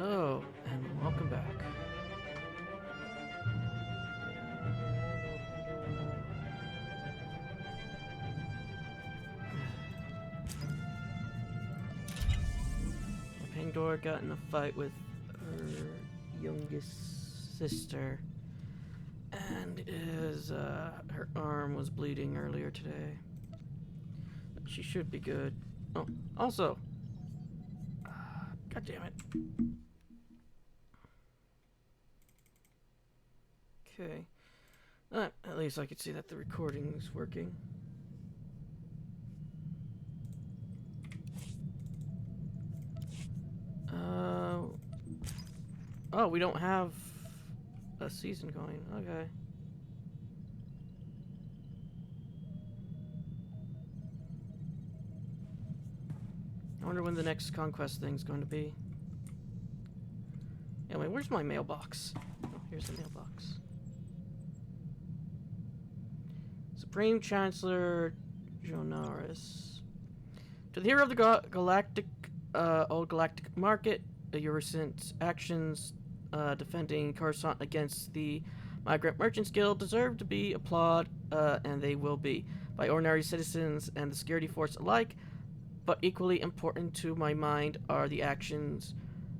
Hello, and welcome back. Pandora got in a fight with her youngest sister, and her arm was bleeding earlier today. But she should be good. Oh, also, God damn it. Okay. At least I could see that the recording's working. Oh, we don't have a season going. Okay. I wonder when the next conquest thing's going to be. Anyway, where's my mailbox? Oh, here's the mailbox. Supreme Chancellor Jonaris. To the hero of the galactic, old galactic market, your recent actions defending Coruscant against the Migrant Merchants Guild deserve to be applauded, and they will be, by ordinary citizens and the security force alike. But equally important to my mind are the actions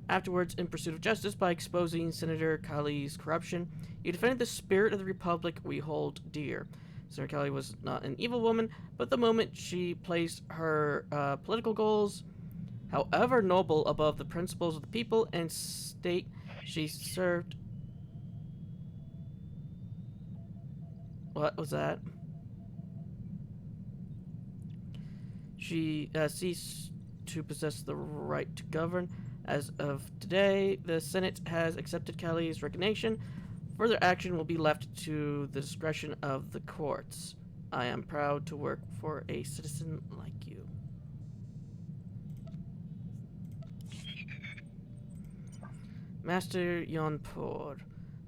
afterwards in pursuit of justice by exposing Senator Kali's corruption. You defended the spirit of the Republic we hold dear. Senator Kali was not an evil woman, but the moment she placed her political goals, however noble, above the principles of the people and state she served. What was that? She ceased to possess the right to govern. As of today, the Senate has accepted Kali's resignation. Further action will be left to the discretion of the courts. I am proud to work for a citizen like you. Master Yonpor.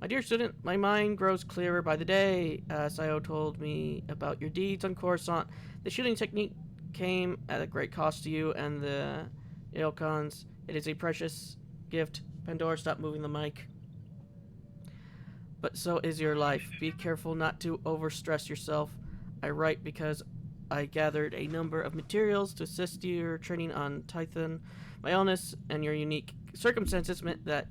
My dear student, my mind grows clearer by the day. Sayo told me about your deeds on Coruscant. The shooting technique came at a great cost to you and the Ilkons. It is a precious gift. Pandora, stop moving the mic. But so is your life. Be careful not to overstress yourself. I write because I gathered a number of materials to assist your training on Tython. My illness and your unique circumstances meant that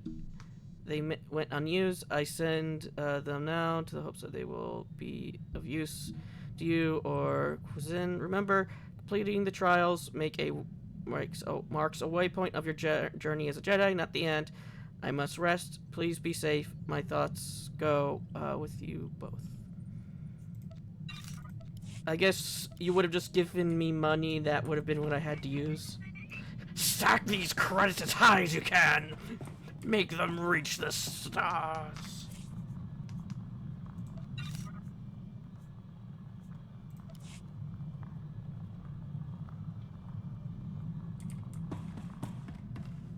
they went unused. I send them now to the hopes that they will be of use to you or Cuisine. Remember, completing the trials marks a waypoint of your journey as a Jedi, not the end. I must rest. Please be safe. My thoughts go with you both. I guess you would have just given me money. That would have been what I had to use. Stack these credits as high as you can. Make them reach the stars.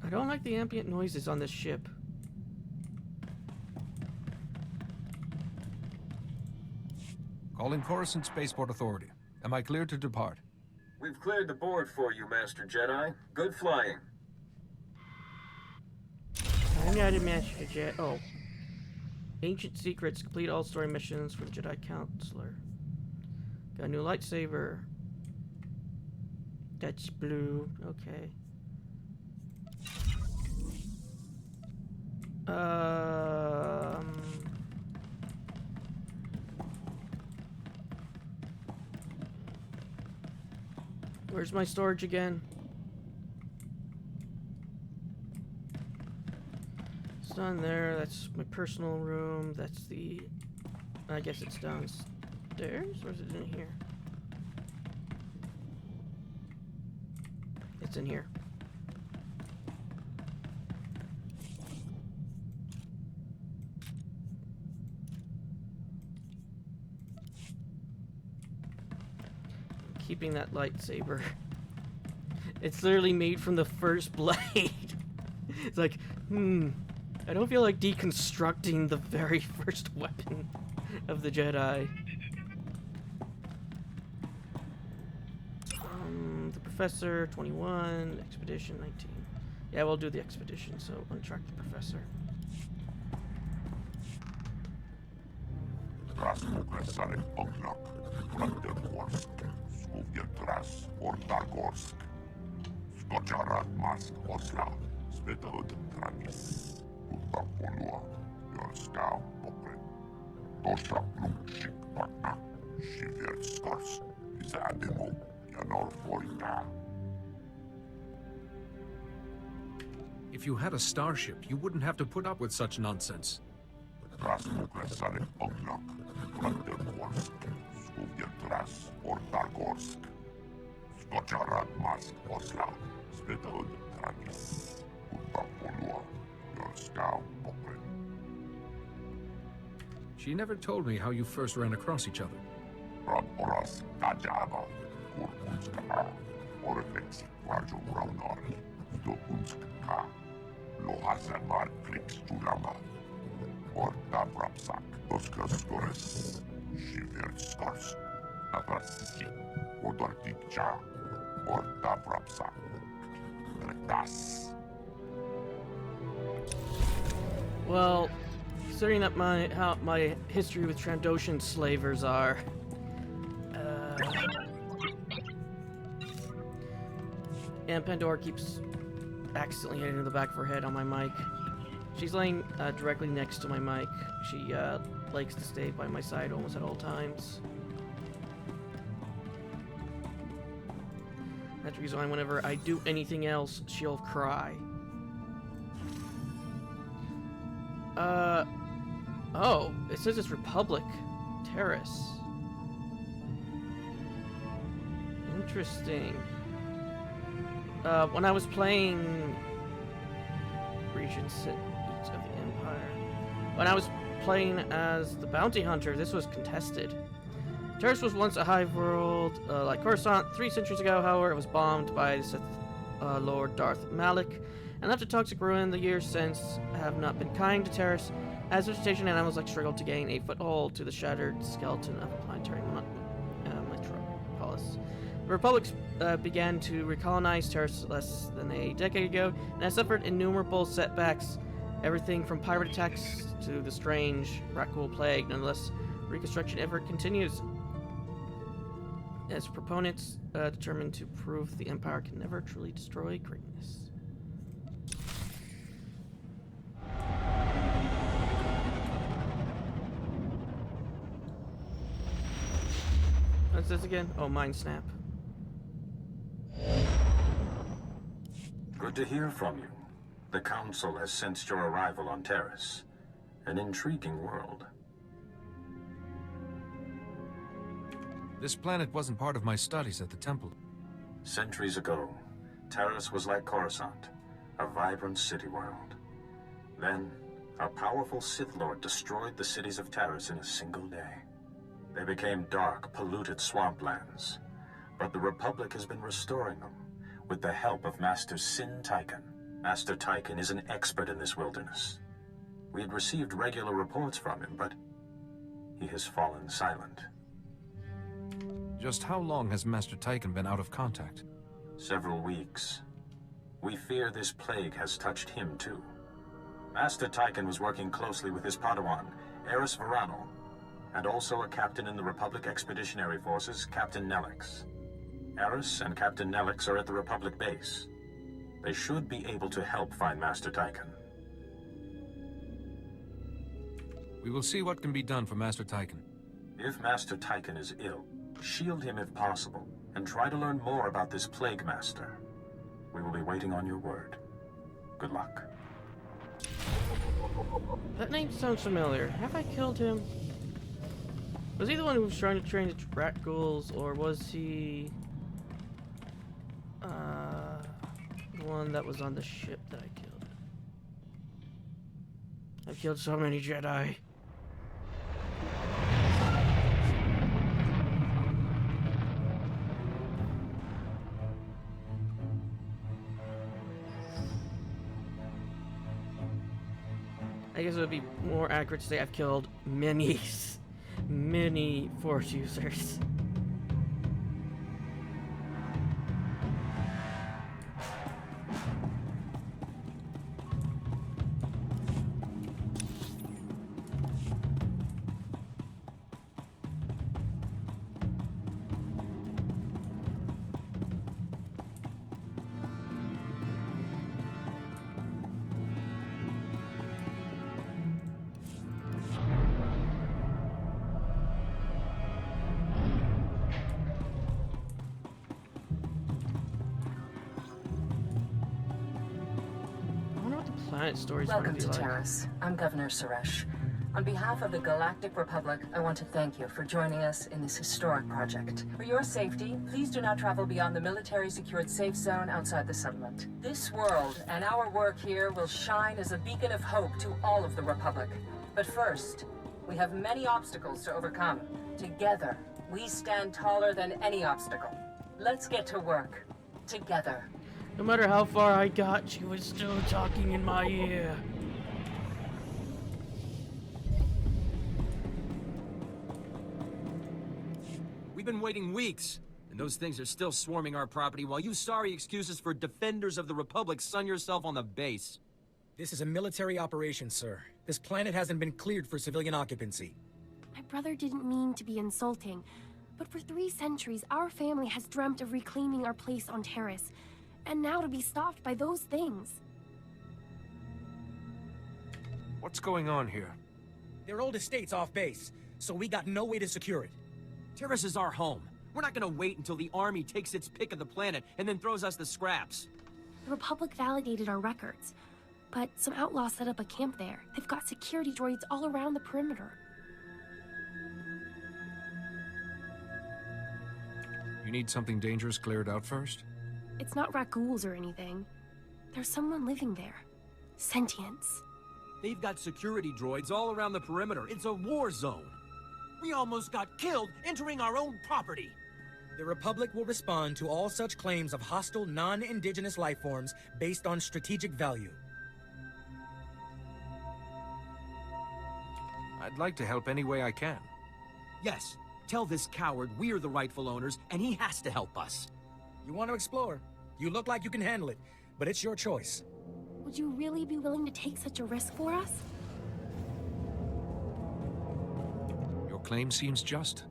I don't like the ambient noises on this ship. Calling Coruscant Spaceport Authority. Am I clear to depart? We've cleared the board for you, Master Jedi. Good flying. I'm not a Master Jedi. Oh. Ancient Secrets. Complete all story missions for the Jedi Consular. Got a new lightsaber. That's blue. Okay. Where's my storage again? It's down there. That's my personal room. That's the... I guess it's downstairs? Or is it in here? It's in here. Keeping that lightsaber. It's literally made from the first blade. It's like, I don't feel like deconstructing the very first weapon of the Jedi. The Professor, 21, Expedition, 19. Yeah, we'll do the expedition, so untrack the professor. Krasnogorsk, Ognok, Brandenburg, Skupietras, Ortagorsk, Skocharat Mas, Osla, Svetod Tranis, Utapolua, Jolska, Popre, Tosha Plumchik, Patna, Shiverskars, Zademo, Yanor Forita. If you had a starship, you wouldn't have to put up with such nonsense. Krasnogorsk, Ognok, Brandenburg, Skupietras, Ortagorsk, Skocharat Mas, Osla, Svetod Tranis, Utapolua, Jolska, Popre. She never told me how you first ran across each other. Oras Tajava, Kurkunska, Orfex, Rajo Raunor, Dokunska, Lohasamar Flix Tulama, Orta Brapsak, Doskastores, Shiverskars, Avrasiki, Odortikcha, Orta Brapsak, Retas. Well, considering that my history with Trandoshan slavers are, and Pandora keeps accidentally hitting the back of her head on my mic. She's laying directly next to my mic. She likes to stay by my side almost at all times. That's the reason why whenever I do anything else, she'll cry. Oh, it says it's Republic Terrace. Interesting. When I was playing Region Cities of the Empire, when I was playing as the bounty hunter, this was contested. Terrace was once a hive world like Coruscant. 3 centuries ago, however, it was bombed by the Sith Lord Darth Malik, and after toxic ruin, the years since have not been kind to Terrace, as vegetation and animals like struggled to gain a foothold to the shattered skeleton of a planetary metropolis. The Republic began to recolonize Terrace less than a decade ago, and has suffered innumerable setbacks, everything from pirate attacks to the strange Rakul plague. Nonetheless, reconstruction effort continues, as proponents determined to prove the Empire can never truly destroy greatness. What's this again? Oh, Mind Snap. Good to hear from you. The Council has sensed your arrival on Terrace. An intriguing world. This planet wasn't part of my studies at the temple. Centuries ago, Terrace was like Coruscant, a vibrant city world. Then, a powerful Sith Lord destroyed the cities of Terrace in a single day. They became dark, polluted swamplands. But the Republic has been restoring them, with the help of Master Sin Tychon. Master Tychon is an expert in this wilderness. We had received regular reports from him, but he has fallen silent. Just how long has Master Tychon been out of contact? Several weeks. We fear this plague has touched him too. Master Tychon was working closely with his Padawan, Eris Varanel, and also a captain in the Republic Expeditionary Forces, Captain Nelix. Eris and Captain Nelix are at the Republic base. They should be able to help find Master Tychon. We will see what can be done for Master Tychon. If Master Tychon is ill, shield him if possible, and try to learn more about this Plague Master. We will be waiting on your word. Good luck. That name sounds familiar. Have I killed him? Was he the one who was trying to train the rat ghouls, or was he the one that was on the ship that I killed? I've killed so many Jedi. I guess it would be more accurate to say I've killed many Force users. planet stories Welcome might be to like. Terrace. I'm Governor Suresh. On behalf of the Galactic Republic, I want to thank you for joining us in this historic project. For your safety, please do not travel beyond the military-secured safe zone outside the settlement. This world and our work here will shine as a beacon of hope to all of the Republic. But first, we have many obstacles to overcome. Together, we stand taller than any obstacle. Let's get to work. Together. No matter how far I got, she was still talking in my ear. We've been waiting weeks, and those things are still swarming our property while you sorry excuses for defenders of the Republic sun yourself on the base. This is a military operation, sir. This planet hasn't been cleared for civilian occupancy. My brother didn't mean to be insulting, but for 3 centuries, our family has dreamt of reclaiming our place on Terrace, and now to be stopped by those things. What's going on here? Their old estate's off base, so we got no way to secure it. Terrace is our home. We're not gonna wait until the army takes its pick of the planet and then throws us the scraps. The Republic validated our records, but some outlaws set up a camp there. They've got security droids all around the perimeter. You need something dangerous cleared out first? It's not raccoons or anything. There's someone living there. Sentience. They've got security droids all around the perimeter. It's a war zone. We almost got killed entering our own property. The Republic will respond to all such claims of hostile, non-indigenous life forms based on strategic value. I'd like to help any way I can. Yes, tell this coward we're the rightful owners, and he has to help us. You want to explore? You look like you can handle it, but it's your choice. Would you really be willing to take such a risk for us? Your claim seems just.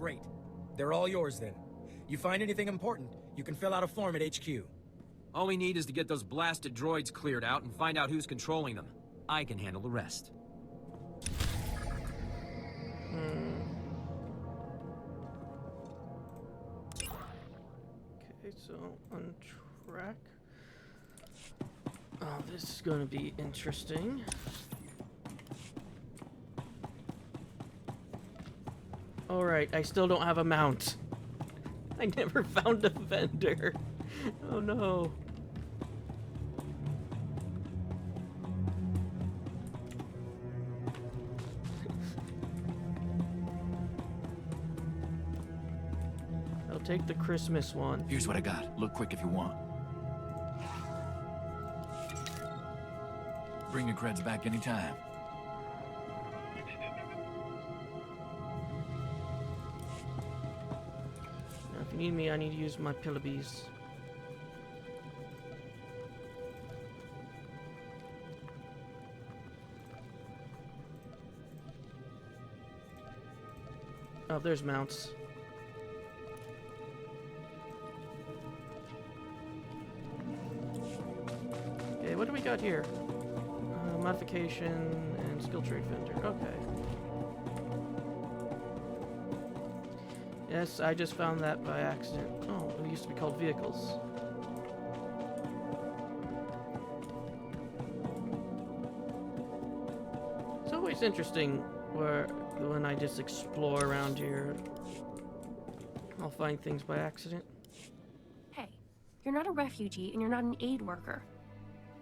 Great. They're all yours then. You find anything important, you can fill out a form at HQ. All we need is to get those blasted droids cleared out and find out who's controlling them. I can handle the rest. Okay, so on track. Oh, this is gonna be interesting. Alright, I still don't have a mount. I never found a vendor. Oh no. I'll take the Christmas one. Here's what I got. Look quick if you want. Bring your creds back anytime. Now, if you need me, I need to use my Pillabees. Oh, there's mounts. Okay, what do we got here? Modification and skill trade vendor. Okay. Yes, I just found that by accident. Oh, it used to be called vehicles. It's always interesting when I just explore around here, I'll find things by accident. Hey, you're not a refugee and you're not an aid worker.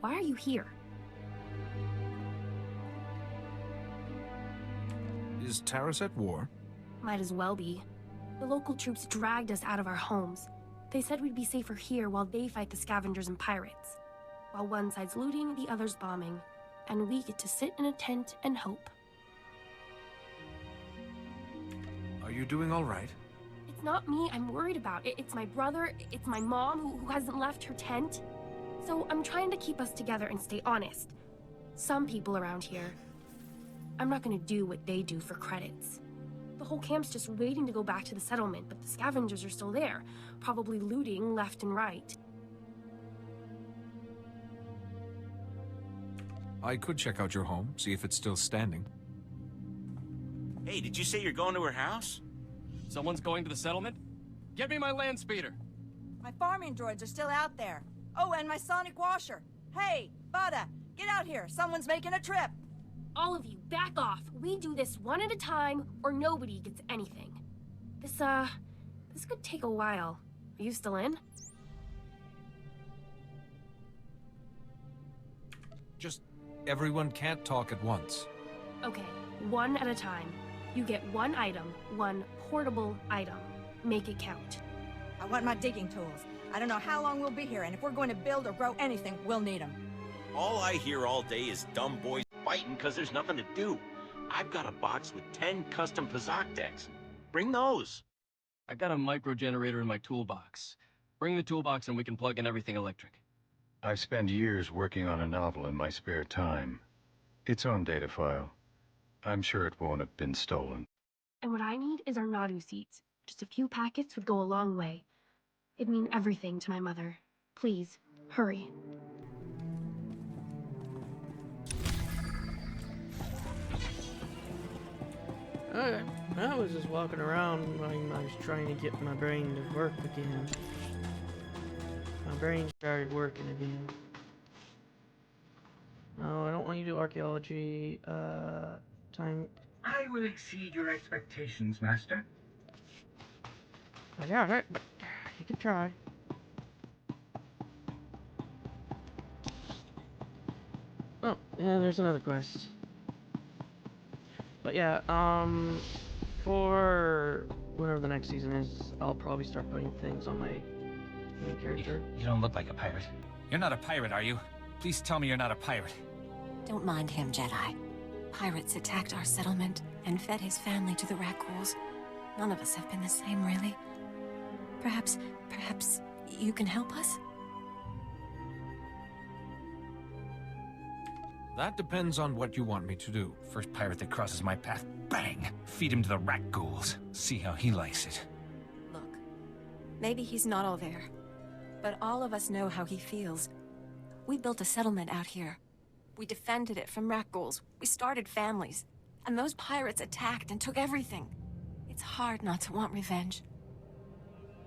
Why are you here? Is Taris at war? Might as well be. The local troops dragged us out of our homes. They said we'd be safer here while they fight the scavengers and pirates. While one side's looting, the other's bombing. And we get to sit in a tent and hope. Are you doing all right? It's not me I'm worried about. It's my brother, it's my mom who hasn't left her tent. So I'm trying to keep us together and stay honest. Some people around here, I'm not gonna do what they do for credits. The whole camp's just waiting to go back to the settlement, but the scavengers are still there, probably looting left and right. I could check out your home, see if it's still standing. Hey, did you say you're going to her house? Someone's going to the settlement? Get me my land speeder. My farming droids are still out there. Oh, and my sonic washer. Hey, Bada, Get out here! Someone's making a trip! All of you, back off. We do this one at a time, or nobody gets anything. This could take a while. Are you still in? Just everyone can't talk at once. Okay, one at a time. You get one item, one portable item. Make it count. I want my digging tools. I don't know how long we'll be here, and if we're going to build or grow anything, we'll need them. All I hear all day is dumb boys fighting because there's nothing to do. I've got a box with 10 custom Pazak decks. Bring those. I got a micro generator in my toolbox. Bring the toolbox and we can plug in everything electric. I've spent years working on a novel in my spare time. It's on data file. I'm sure it won't have been stolen. And what I need is our Nadu seeds. Just a few packets would go a long way. It'd mean everything to my mother. Please, hurry. Okay, I was just walking around when I was trying to get my brain to work again. My brain started working again. No, I don't want you to do archaeology. Time. I will exceed your expectations, Master. Yeah, right, but you can try. Oh, yeah, there's another quest. But yeah, for whenever the next season is, I'll probably start putting things on my main character. You don't look like a pirate. You're not a pirate, are you? Please tell me you're not a pirate. Don't mind him, Jedi. Pirates attacked our settlement and fed his family to the Rakghouls. None of us have been the same, really. Perhaps you can help us? That depends on what you want me to do. First pirate that crosses my path, bang! Feed him to the Rakghouls. See how he likes it. Look, maybe he's not all there, but all of us know how he feels. We built a settlement out here. We defended it from Rakghouls. We started families. And those pirates attacked and took everything. It's hard not to want revenge.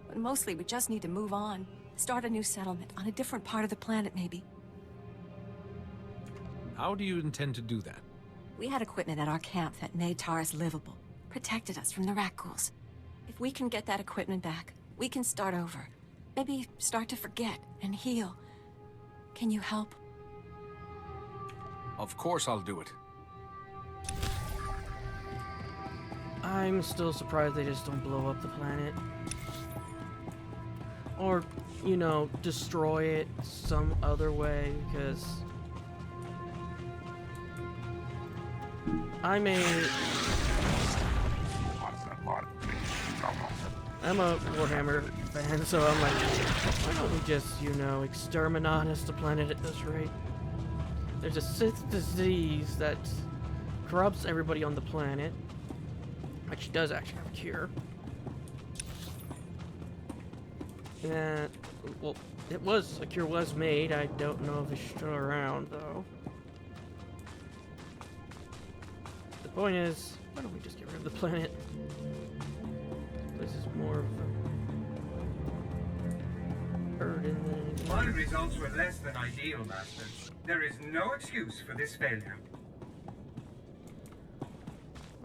But mostly we just need to move on. Start a new settlement on a different part of the planet, maybe. How do you intend to do that? We had equipment at our camp that made Taurus livable. Protected us from the Rakghouls. If we can get that equipment back, we can start over. Maybe start to forget and heal. Can you help? Of course I'll do it. I'm still surprised they just don't blow up the planet. Or, you know, destroy it some other way, because I'm a Warhammer fan, so I'm like, why don't we just, you know, exterminate the planet at this rate? There's a Sith disease that corrupts everybody on the planet, which does actually have a cure. And, well, a cure was made. I don't know if it's still around, though. The point is, why don't we just get rid of the planet? This is more of a burden than anything. My results were less than ideal, Master. There is no excuse for this failure.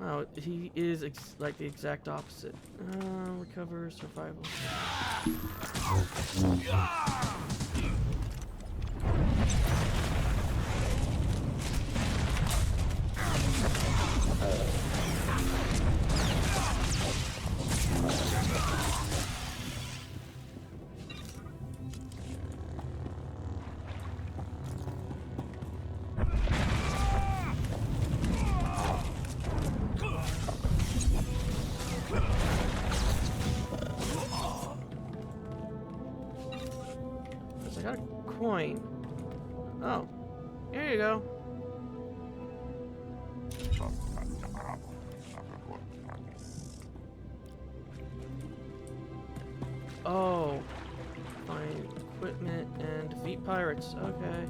Wow, he is like the exact opposite. Recover, survival. I got a coin. Oh, here you go. Oh, find equipment and defeat pirates. Okay.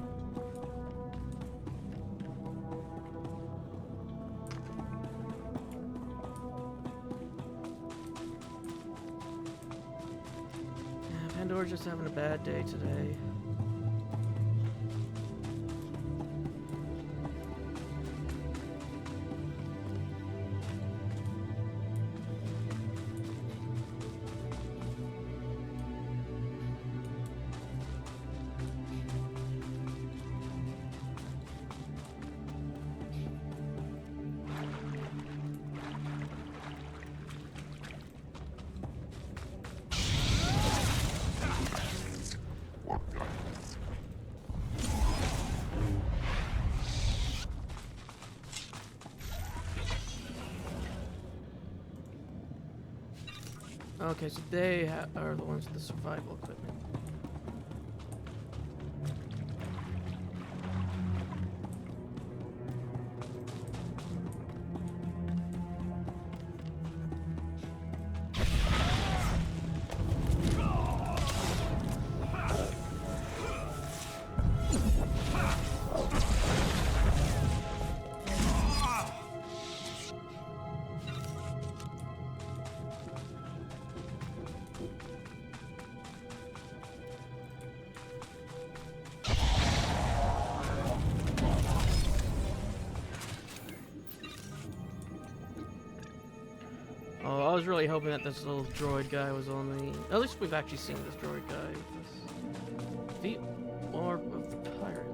Pandora's just having a bad day today. Okay, so they are the ones with the survival equipment. Oh, I was really hoping that this little droid guy was on the... At least we've actually seen this droid guy. The Orb of the Pirates.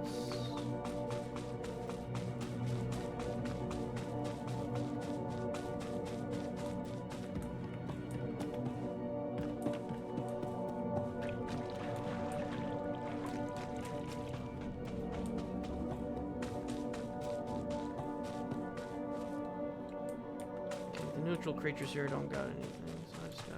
Neutral creatures here don't got anything, so I just gotta...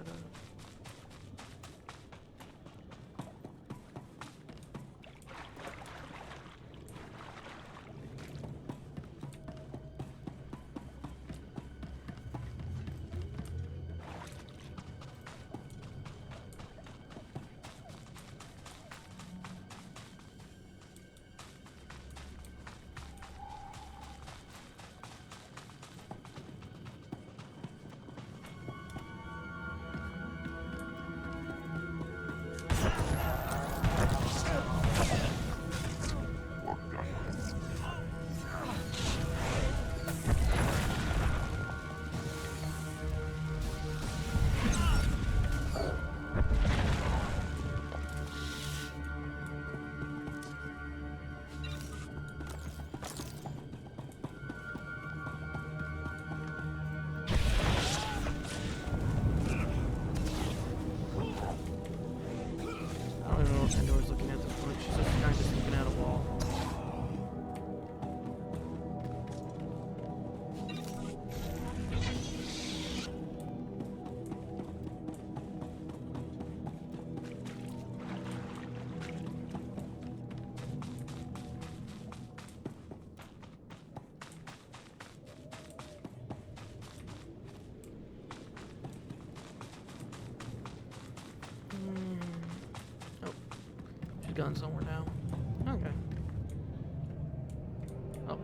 Pandora's looking at this point. She's just kind of looking at a wall. Gone somewhere now. Okay. Oh.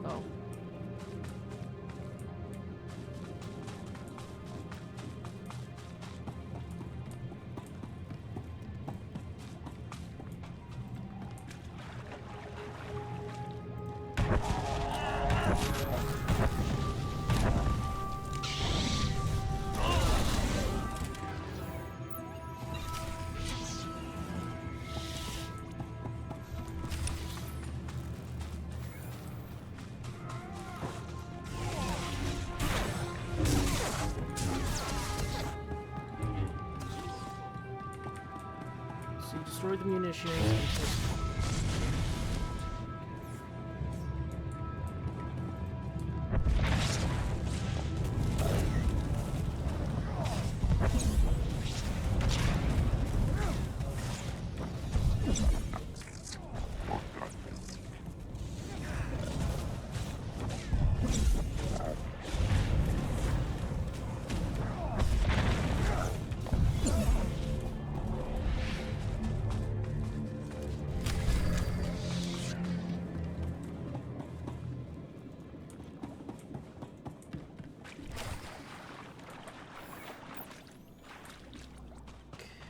Oh. Destroy the munitions.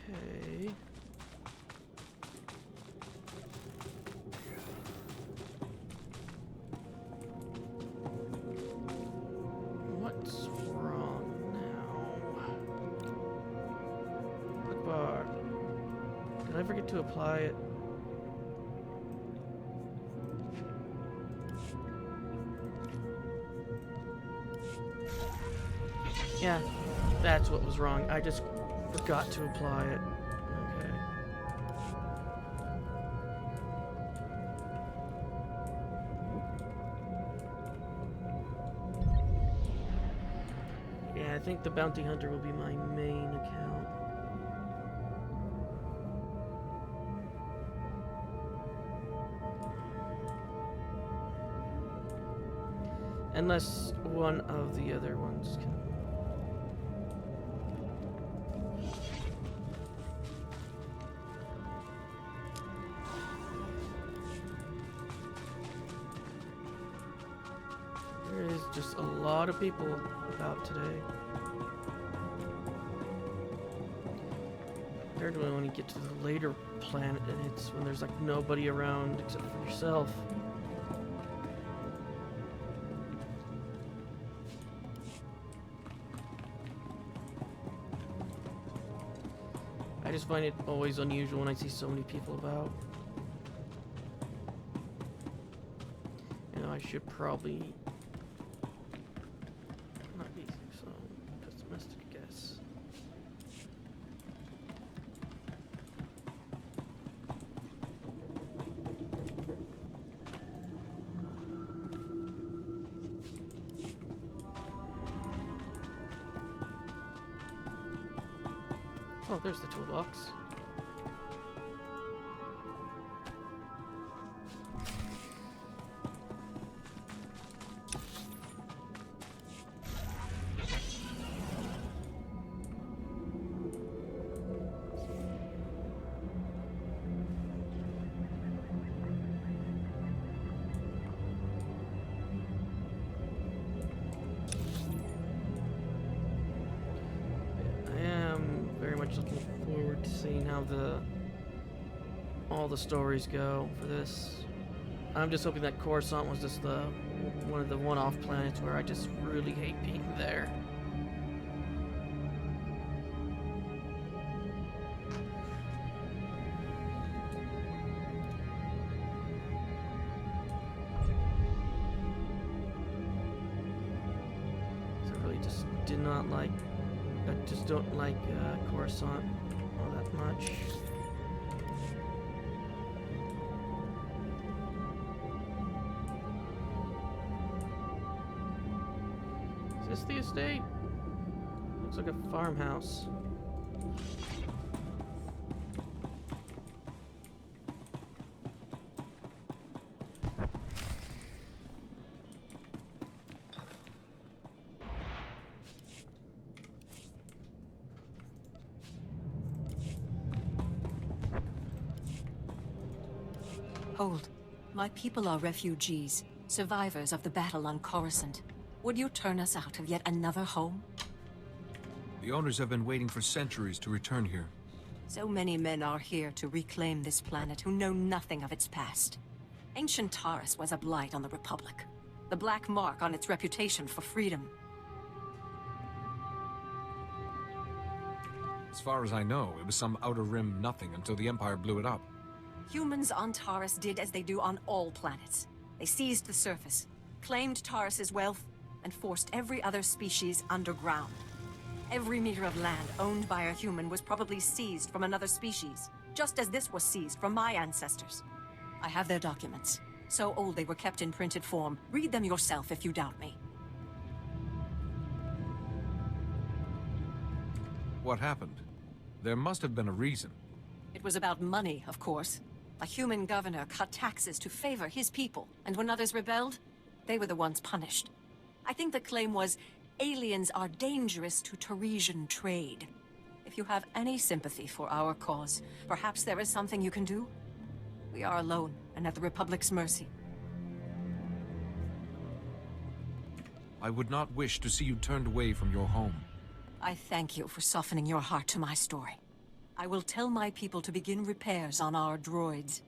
Okay. What's wrong now? Click bar. Did I forget to apply it? Yeah, that's what was wrong. I just forgot to apply it. Okay. I think the bounty hunter will be my main account. Unless one of the other ones can. There is just a lot of people about today. Compared to when you get to the later planet, and it's when there's like nobody around except for yourself. I just find it always unusual when I see so many people about. You know, I should probably not be so pessimistic, I guess. Oh, there's the toolbox. Looking forward to seeing how all the stories go for this. I'm just hoping that Coruscant was just one of the one-off planets where I just really hate being there. So I really just did not like. I just don't like Coruscant all that much. Is this the estate? Looks like a farmhouse. Hold. My people are refugees, survivors of the battle on Coruscant. Would you turn us out of yet another home? The owners have been waiting for centuries to return here. So many men are here to reclaim this planet who know nothing of its past. Ancient Taurus was a blight on the Republic, the black mark on its reputation for freedom. As far as I know, it was some outer rim nothing until the Empire blew it up. Humans on Taurus did as they do on all planets. They seized the surface, claimed Taurus's wealth, and forced every other species underground. Every meter of land owned by a human was probably seized from another species, just as this was seized from my ancestors. I have their documents. So old they were kept in printed form. Read them yourself if you doubt me. What happened? There must have been a reason. It was about money, of course. A human governor cut taxes to favor his people, and when others rebelled, they were the ones punished. I think the claim was, aliens are dangerous to Taresian trade. If you have any sympathy for our cause, perhaps there is something you can do? We are alone, and at the Republic's mercy. I would not wish to see you turned away from your home. I thank you for softening your heart to my story. I will tell my people to begin repairs on our droids.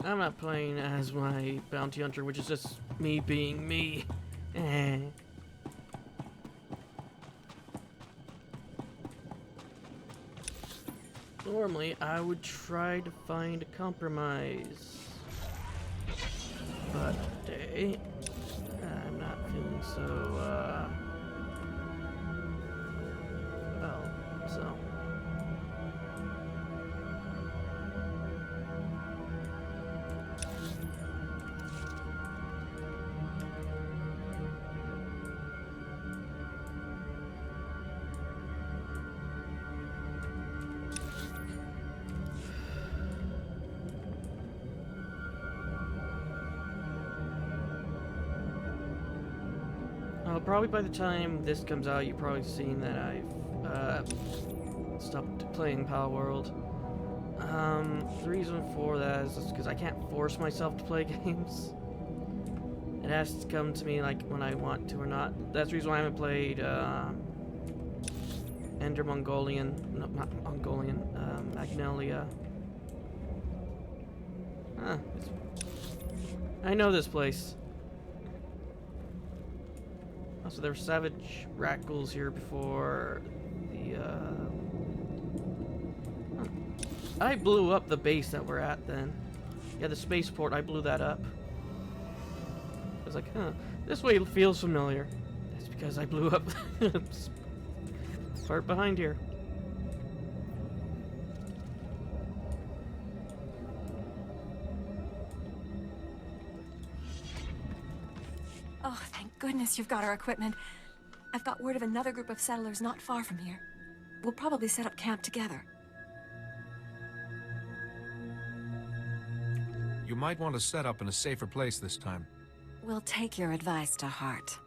I'm not playing as my bounty hunter, which is just me being me. Normally, I would try to find a compromise. But today, I'm not feeling so, well, so. probably by the time this comes out, you've probably seen that I've stopped playing Power World. The reason for that is because I can't force myself to play games. It has to come to me like when I want to or not. That's the reason why I haven't played Ender Mongolian, no, not Mongolian, Magnolia. I know this place. Also, there were savage rat ghouls here before the, I blew up the base that we're at then. Yeah, the spaceport, I blew that up. I was like, this way feels familiar. That's because I blew up part behind here. Oh, thank goodness you've got our equipment. I've got word of another group of settlers not far from here. We'll probably set up camp together. You might want to set up in a safer place this time. We'll take your advice to heart.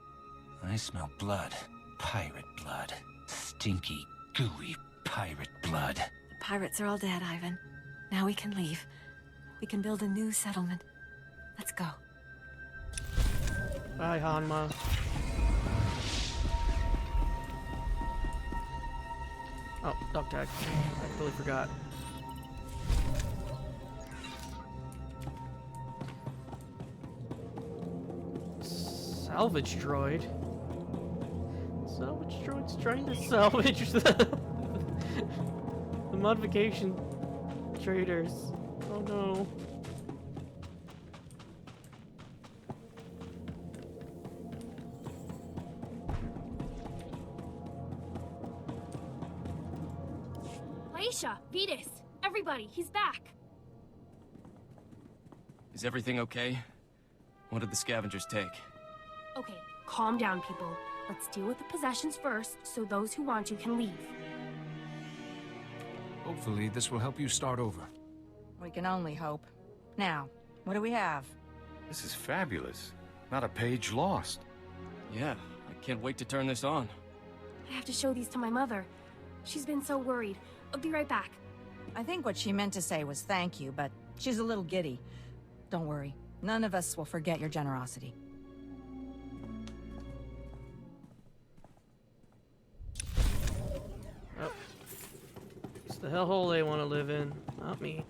I smell blood. Pirate blood. Stinky, gooey pirate blood. The pirates are all dead, Ivan. Now we can leave. We can build a new settlement. Let's go. Bye, Hanma. Oh, dog tag. I totally forgot. Salvage droid. Salvage droid's trying to salvage the modification traders. Oh no. Aisha, Vetus, everybody, he's back. Is everything okay? What did the scavengers take? Okay, calm down, people. Let's deal with the possessions first, so those who want to can leave. Hopefully, this will help you start over. We can only hope. Now, what do we have? This is fabulous. Not a page lost. Yeah, I can't wait to turn this on. I have to show these to my mother. She's been so worried. I'll be right back. I think what she meant to say was thank you, but she's a little giddy. Don't worry. None of us will forget your generosity. Oh. It's the hellhole they want to live in, not me.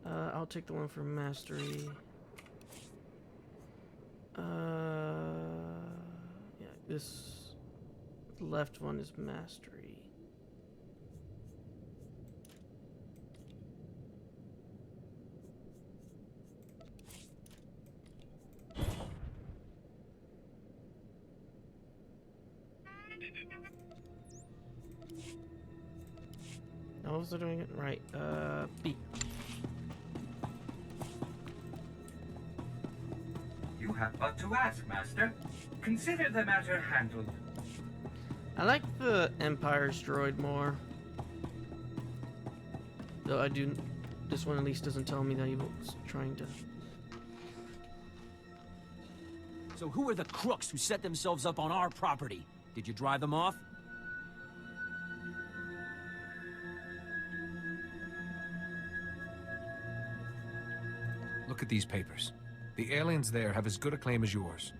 I'll take the one for mastery. Yeah, this left one is mastery. No, they're doing it right. B. You have but to ask, Master. Consider the matter handled. I like the Empire's droid more. Though I do... This one at least doesn't tell me that he was trying to... So who are the crooks who set themselves up on our property? Did you drive them off? Look at these papers. The aliens there have as good a claim as yours.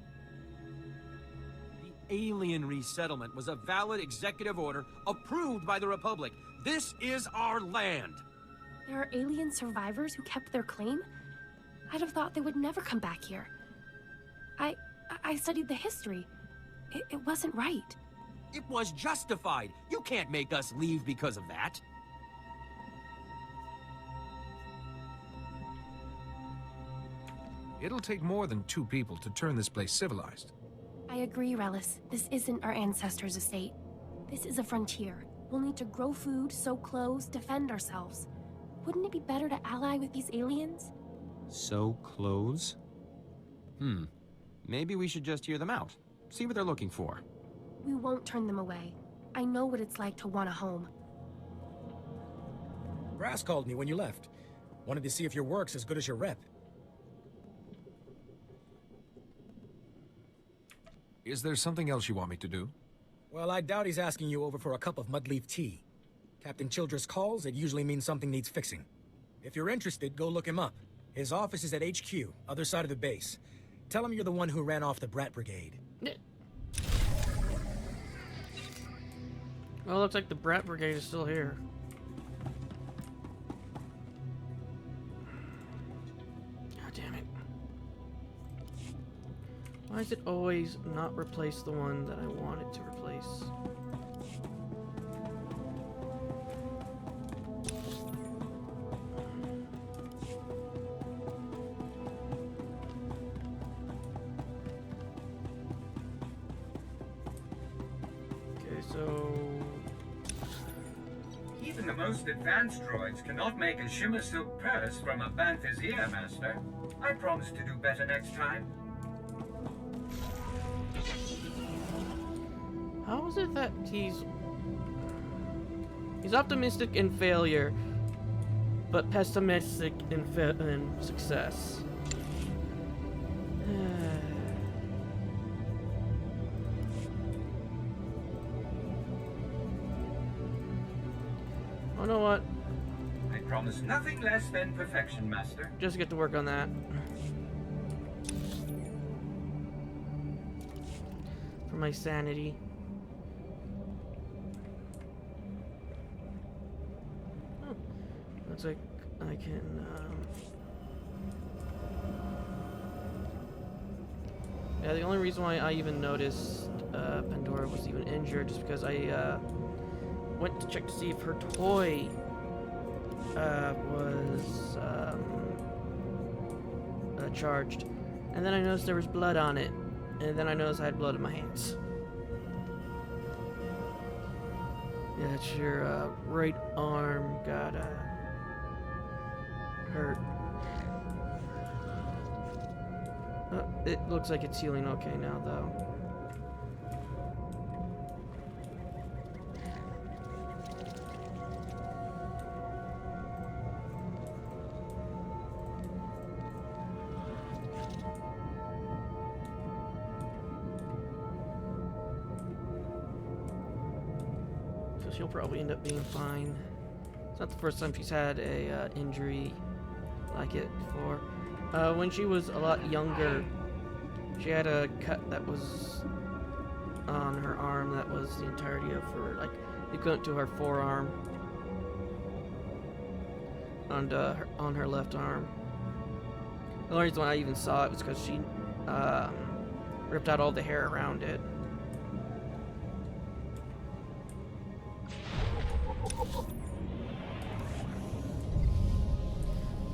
The alien resettlement was a valid executive order approved by the Republic. This is our land! There are alien survivors who kept their claim? I'd have thought they would never come back here. I studied the history. It wasn't right. It was justified. You can't make us leave because of that. It'll take more than 2 people to turn this place civilized. I agree, Relis. This isn't our ancestors' estate. This is a frontier. We'll need to grow food, sew clothes, defend ourselves. Wouldn't it be better to ally with these aliens? Sew clothes? Maybe we should just hear them out. See what they're looking for. We won't turn them away. I know what it's like to want a home. Brass called me when you left. Wanted to see if your work's as good as your rep. Is there something else you want me to do? Well, I doubt he's asking you over for a cup of mudleaf tea. Captain Childress calls, it usually means something needs fixing. If you're interested, go look him up. His office is at HQ, other side of the base. Tell him you're the one who ran off the Brat Brigade. Well, it looks like the Brat Brigade is still here. God damn it. Why does it always not replace the one that I want it to replace? Okay, so... Even the most advanced droids cannot make a shimmer silk purse from a bantha's ear, Master. I promise to do better next time. How is it that he's optimistic in failure, but pessimistic in success? Oh, know what? I promise nothing less than perfection, Master. Just get to work on that. For my sanity. Oh, looks like I can, yeah, the only reason why I even noticed Pandora was even injured is because I went to check to see if her toy was charged, and then I noticed there was blood on it, and then I noticed I had blood in my hands. Yeah, it's your right arm got hurt. It looks like it's healing okay now, though. So she'll probably end up being fine. It's not the first time she's had a injury like it before. When she was a lot younger, she had a cut that was on her arm that was the entirety of her, like, equivalent to her forearm. And on her left arm. The only reason why I even saw it was because she ripped out all the hair around it.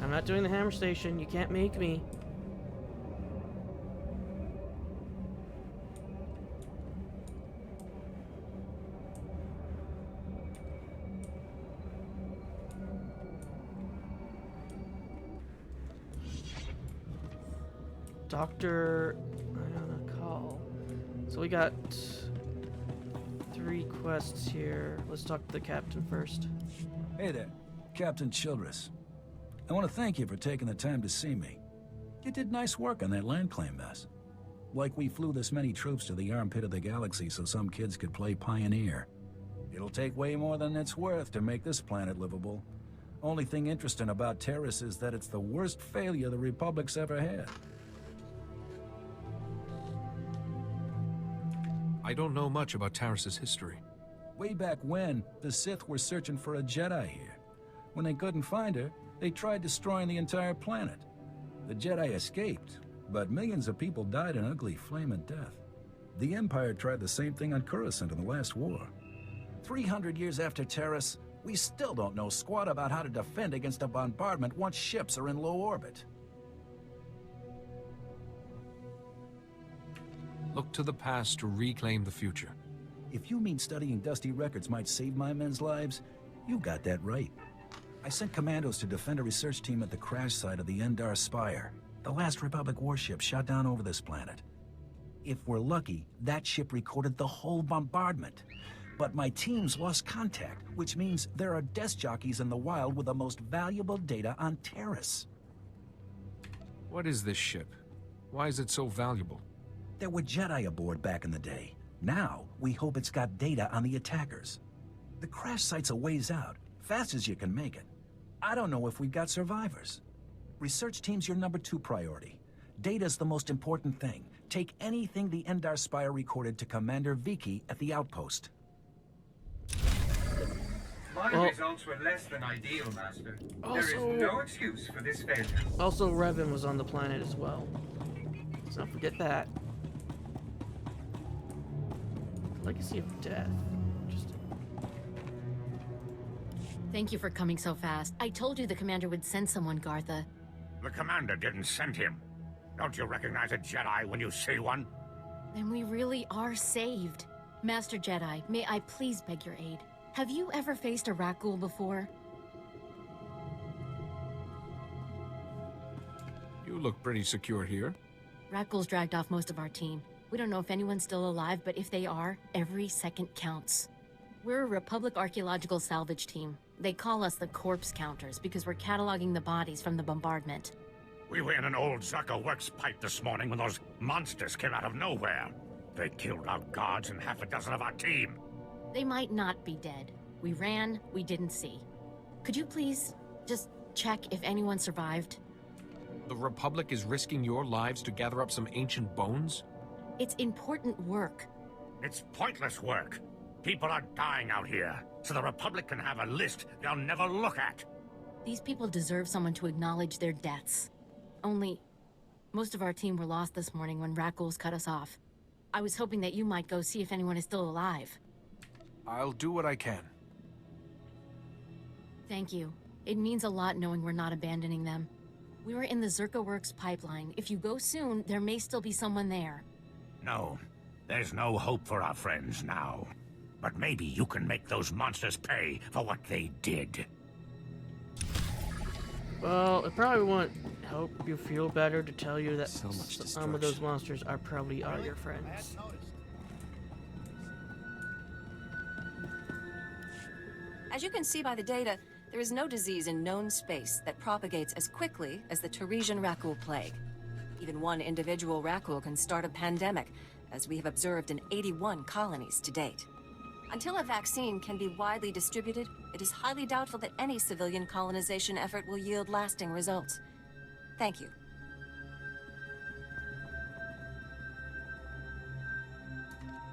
I'm not doing the hammer station. You can't make me. Doctor, I'm on a call. So we got 3 quests here. Let's talk to the captain first. Hey there, Captain Childress. I want to thank you for taking the time to see me. You did nice work on that land claim mess. Like we flew this many troops to the armpit of the galaxy so some kids could play pioneer. It'll take way more than it's worth to make this planet livable. Only thing interesting about Terrace is that it's the worst failure the Republic's ever had. I don't know much about Taris's history. Way back when, the Sith were searching for a Jedi here. When they couldn't find her, they tried destroying the entire planet. The Jedi escaped, but millions of people died an ugly, flaming death. The Empire tried the same thing on Coruscant in the last war. 300 years after Terrace, we still don't know squat about how to defend against a bombardment once ships are in low orbit. Look to the past to reclaim the future. If you mean studying dusty records might save my men's lives, you got that right. I sent commandos to defend a research team at the crash site of the Endar Spire, the last Republic warship shot down over this planet. If we're lucky, that ship recorded the whole bombardment. But my teams lost contact, which means there are desk jockeys in the wild with the most valuable data on Terrace. What is this ship? Why is it so valuable? There were Jedi aboard back in the day. Now, we hope it's got data on the attackers. The crash site's a ways out, fast as you can make it. I don't know if we've got survivors. Research team's your #2 priority. Data's the most important thing. Take anything the Endar Spire recorded to Commander Viki at the outpost. My results were less than ideal, Master. There is no excuse for this failure. Also, Revan was on the planet as well. Let's not forget that. Legacy of Death. Interesting. Thank you for coming so fast. I told you the commander would send someone, Gartha. The commander didn't send him. Don't you recognize a Jedi when you see one? Then we really are saved. Master Jedi, may I please beg your aid? Have you ever faced a rat ghoul before? You look pretty secure here. Rat ghouls dragged off most of our team. We don't know if anyone's still alive, but if they are, every second counts. We're a Republic archaeological salvage team. They call us the corpse counters because we're cataloging the bodies from the bombardment. We were in an old Zerka works pipe this morning when those monsters came out of nowhere. They killed our guards and half a dozen of our team. They might not be dead. We ran, we didn't see. Could you please just check if anyone survived? The Republic is risking your lives to gather up some ancient bones? It's important work. It's pointless work. People are dying out here, so the Republic can have a list they'll never look at. These people deserve someone to acknowledge their deaths. Only, most of our team were lost this morning when rat ghouls cut us off. I was hoping that you might go see if anyone is still alive. I'll do what I can. Thank you. It means a lot knowing we're not abandoning them. We were in the Zerka Works pipeline. If you go soon, there may still be someone there. No, there's no hope for our friends now. But maybe you can make those monsters pay for what they did. Well, it probably won't help you feel better to tell you that some of those monsters are probably your friends. As you can see by the data, there is no disease in known space that propagates as quickly as the Teresian Rakul plague. Even one individual Rakul can start a pandemic, as we have observed in 81 colonies to date. Until a vaccine can be widely distributed, it is highly doubtful that any civilian colonization effort will yield lasting results. Thank you.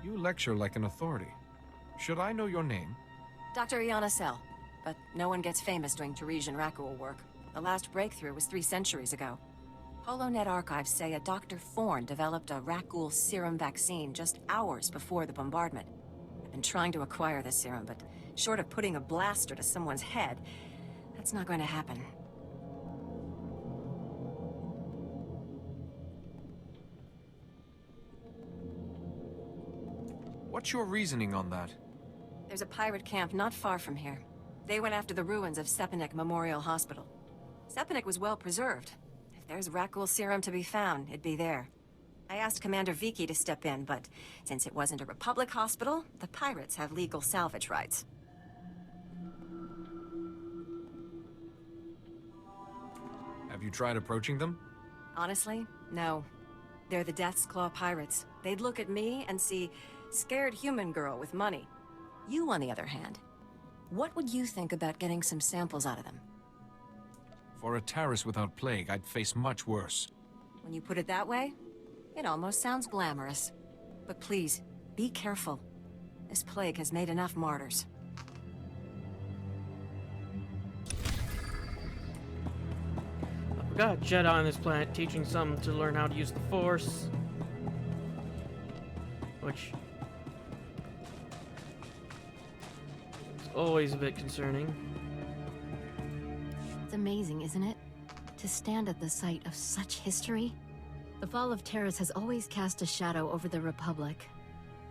You lecture like an authority. Should I know your name? Dr. Iana Sell, but no one gets famous doing Teresian Rakul work. The last breakthrough was 3 centuries ago. HoloNet archives say a Dr. Forn developed a Rakul serum vaccine just hours before the bombardment. I've been trying to acquire the serum, but short of putting a blaster to someone's head, that's not going to happen. What's your reasoning on that? There's a pirate camp not far from here. They went after the ruins of Sepanek Memorial Hospital. Sepanek was well preserved. If there's Rakul serum to be found, it'd be there. I asked Commander Viki to step in, but since it wasn't a Republic hospital, the pirates have legal salvage rights. Have you tried approaching them? Honestly, no. They're the Death's Claw pirates. They'd look at me and see scared human girl with money. You, on the other hand, what would you think about getting some samples out of them? For a Taris without plague, I'd face much worse. When you put it that way, it almost sounds glamorous. But please, be careful. This plague has made enough martyrs. We got a Jedi on this planet teaching some to learn how to use the Force. Which is always a bit concerning. It's amazing, isn't it? To stand at the site of such history. The fall of Taris has always cast a shadow over the Republic.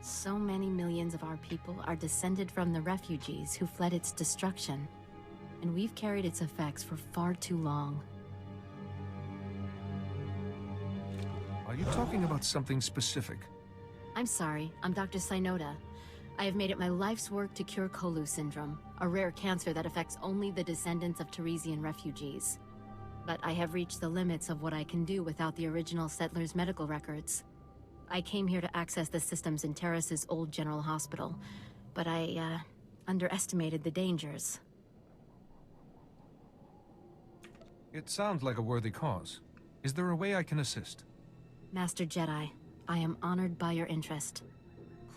So many millions of our people are descended from the refugees who fled its destruction. And we've carried its effects for far too long. Are you talking about something specific? I'm sorry, I'm Dr. Synoda. I have made it my life's work to cure Kolu syndrome, a rare cancer that affects only the descendants of Teresian refugees. But I have reached the limits of what I can do without the original settlers' medical records. I came here to access the systems in Terrace's old general hospital, but I, underestimated the dangers. It sounds like a worthy cause. Is there a way I can assist? Master Jedi, I am honored by your interest.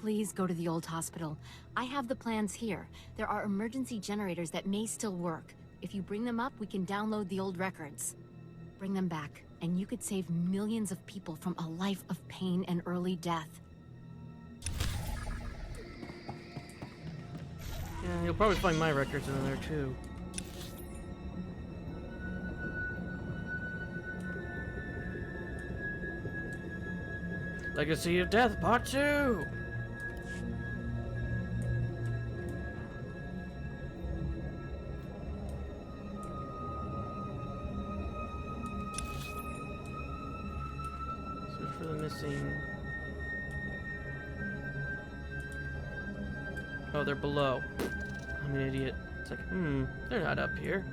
Please go to the old hospital. I have the plans here. There are emergency generators that may still work. If you bring them up, we can download the old records. Bring them back, and you could save millions of people from a life of pain and early death. Yeah, you'll probably find my records in there too. Legacy of Death, Part 2! Search for the missing... Oh, they're below. I'm an idiot. It's like, they're not up here.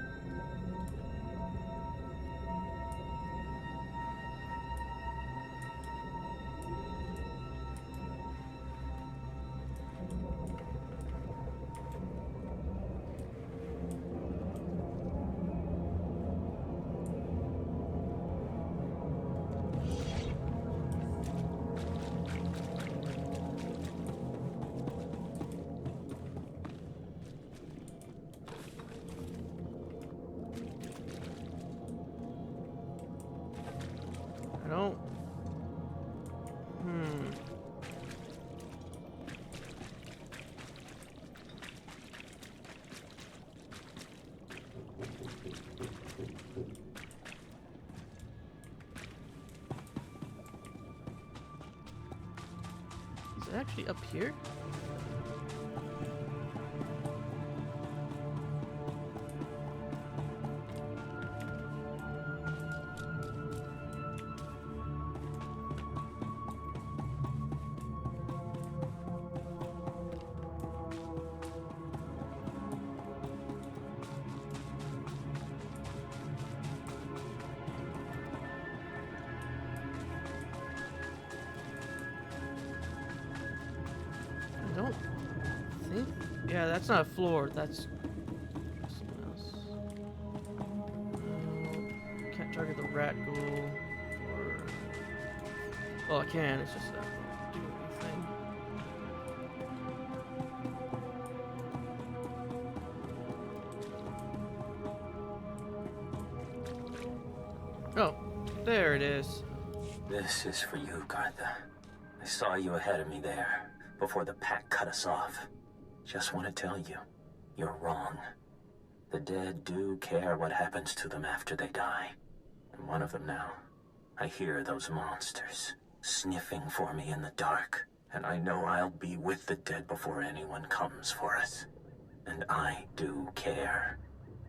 I don't... Is it actually up here? I don't think... Yeah, that's not a floor, that's something else. Can't target the rat ghoul, or... Well, I can, it's just that I don't do anything. Oh, there it is. This is for you, Gartha. I saw you ahead of me there, before the pack cut us off. Just want to tell you, you're wrong. The dead do care what happens to them after they die. I'm one of them now. I hear those monsters sniffing for me in the dark, and I know I'll be with the dead before anyone comes for us. And I do care.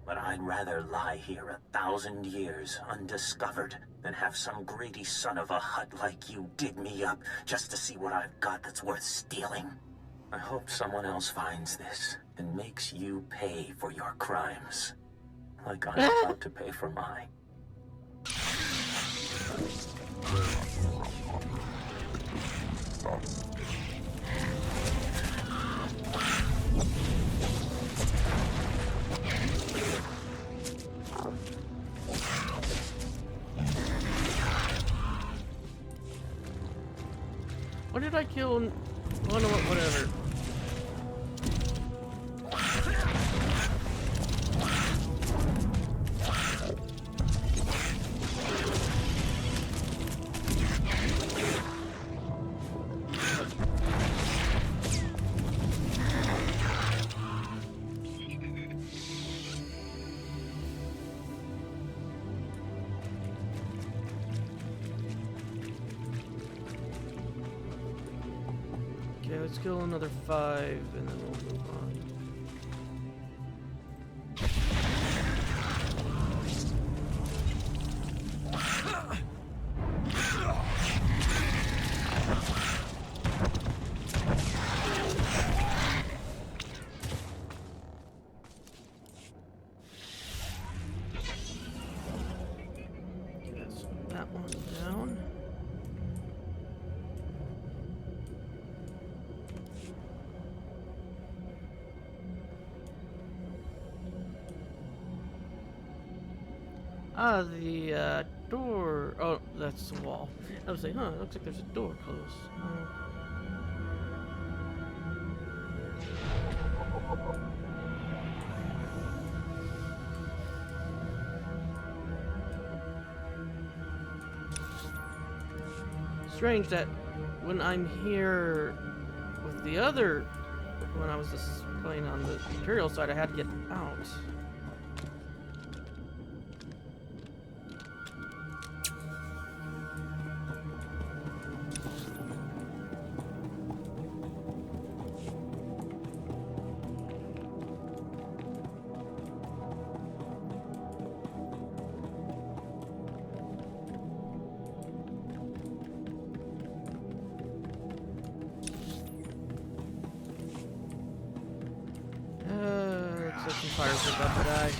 But I'd rather lie here 1,000 years undiscovered than have some greedy son of a Hutt like you dig me up just to see what I've got that's worth stealing. I hope someone else finds this and makes you pay for your crimes. Like I'm about to pay for mine. What did I kill? Oh no, whatever. Okay, let's kill another 5 and then we'll move on. That's that one down. Ah, the door. Oh, that's the wall. I was like, huh, it looks like there's a door closed. Strange that when I'm here with the other, when I was just playing on the Imperial side, I had to get out. Looks like some fires are about to die.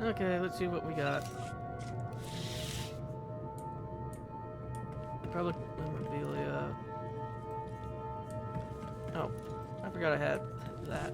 Okay, let's see what we got. Public memorabilia. Oh, I forgot I had that.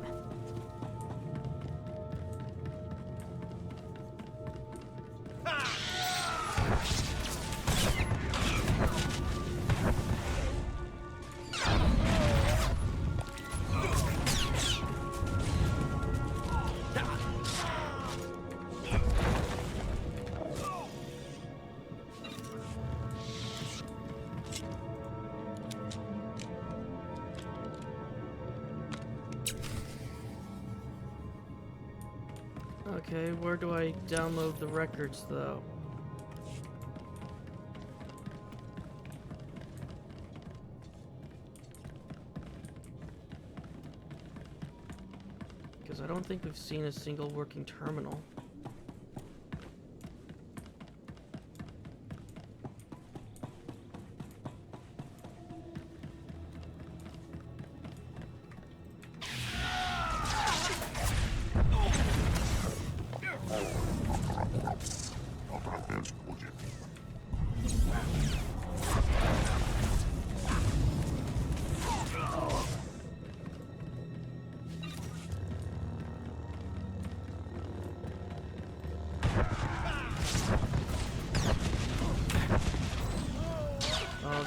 Okay, where do I download the records, though? Because I don't think we've seen a single working terminal.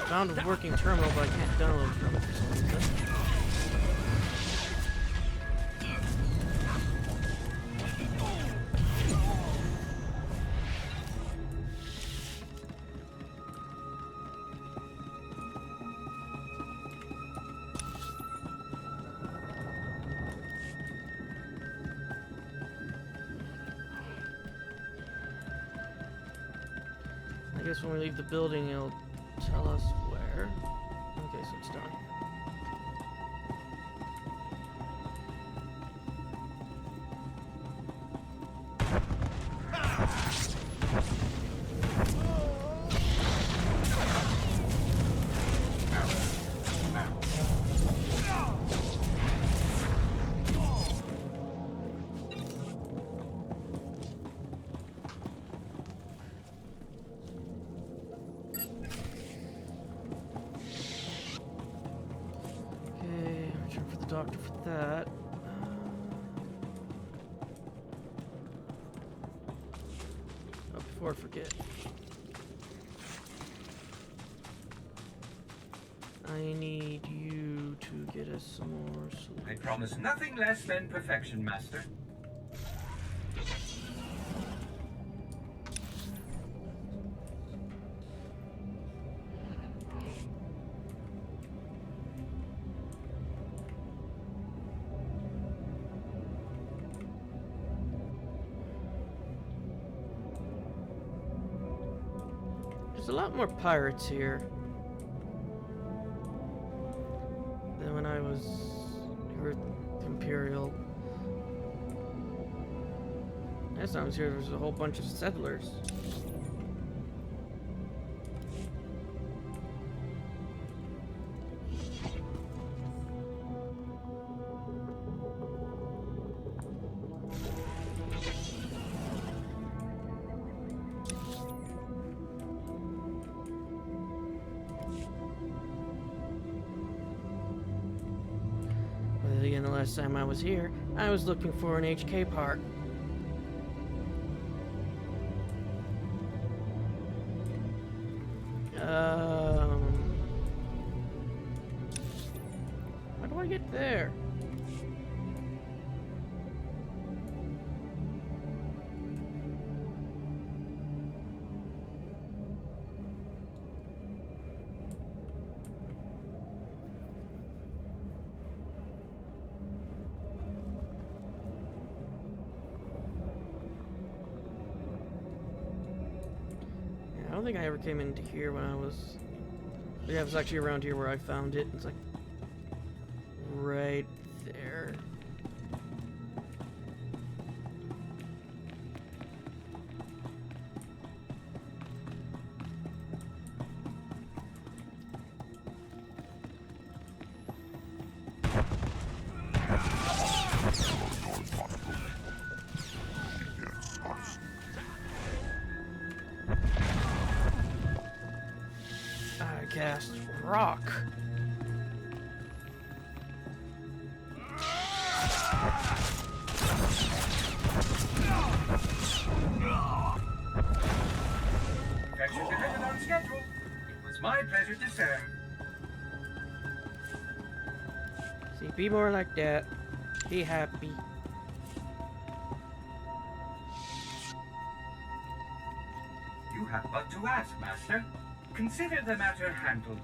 Found a working terminal, but I can't download from it for some reason. I guess when we leave the building, it'll tell us where. Okay, so it's done. Doctor for that. Oh, before I forget. I need you to get us some more sleep. I promise nothing less than perfection, Master. There's a lot more pirates here than when I was here with Imperial. Last time I was here, there was a whole bunch of settlers. But again, the last time I was here, I was looking for an HK part. How do I get there? I don't think I ever came into here when I was... Yeah, it was actually around here where I found it. It's like... right there. I cast rock. Infection delivered on schedule. It was my pleasure to serve. See, be more like that. Be happy. You have but to ask, Master. Consider the matter handled.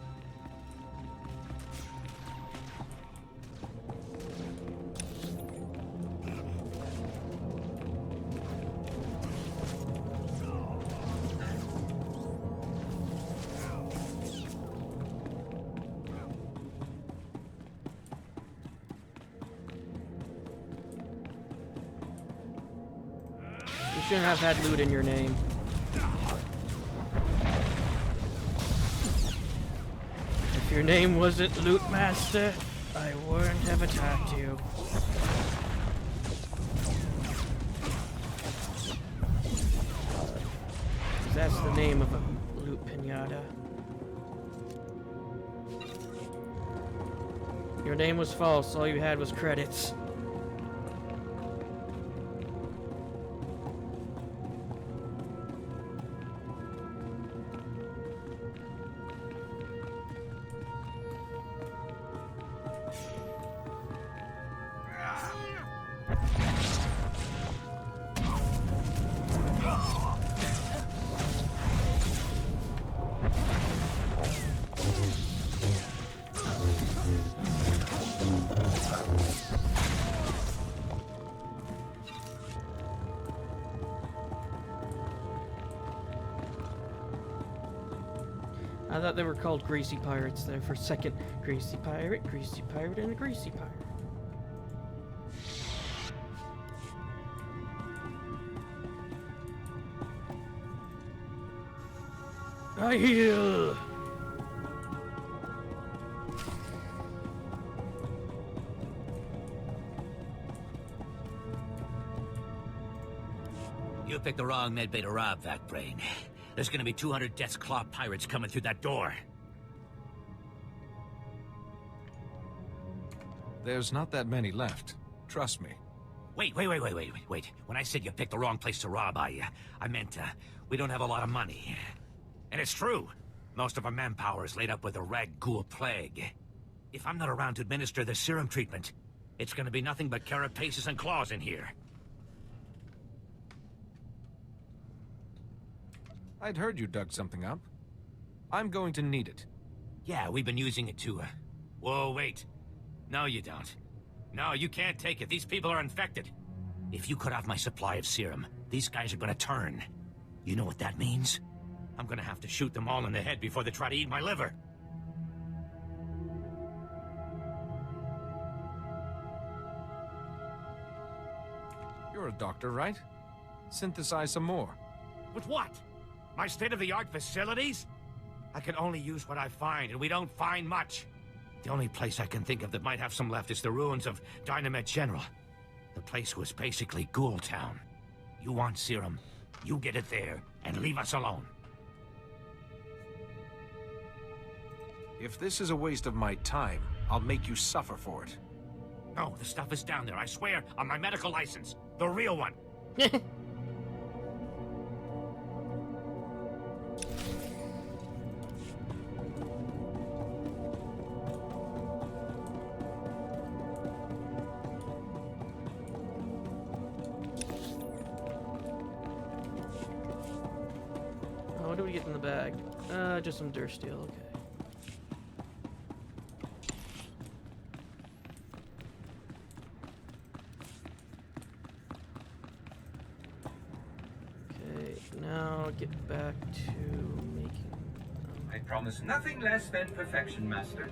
You shouldn't have had loot in your name. If your name wasn't Loot Master, I wouldn't have attacked you. That's the name of a loot pinata. Your name was false, all you had was credits. I thought they were called Greasy Pirates there for a second. Greasy Pirate, and a Greasy Pirate. I heal! You picked the wrong medbay to rob, Vac Brain. There's gonna be 200 Death's Claw pirates coming through that door. There's not that many left. Trust me. Wait. When I said you picked the wrong place to rob, I meant, we don't have a lot of money. And it's true. Most of our manpower is laid up with the rag ghoul plague. If I'm not around to administer the serum treatment, it's gonna be nothing but carapaces and claws in here. I'd heard you dug something up. I'm going to need it. Yeah, we've been using it to, Whoa, wait. No, you don't. No, you can't take it. These people are infected. If you cut off my supply of serum, these guys are gonna turn. You know what that means? I'm gonna have to shoot them all in the head before they try to eat my liver. You're a doctor, right? Synthesize some more. With what? My state-of-the-art facilities? I can only use what I find, and we don't find much. The only place I can think of that might have some left is the ruins of Dynamite General. The place was basically Ghoul Town. You want serum, you get it there, and leave us alone. If this is a waste of my time, I'll make you suffer for it. No, the stuff is down there, I swear, on my medical license. The real one. What do we get in the bag? Just some dirt steel, okay. Okay, now get back to making... I promise nothing less than perfection, Master.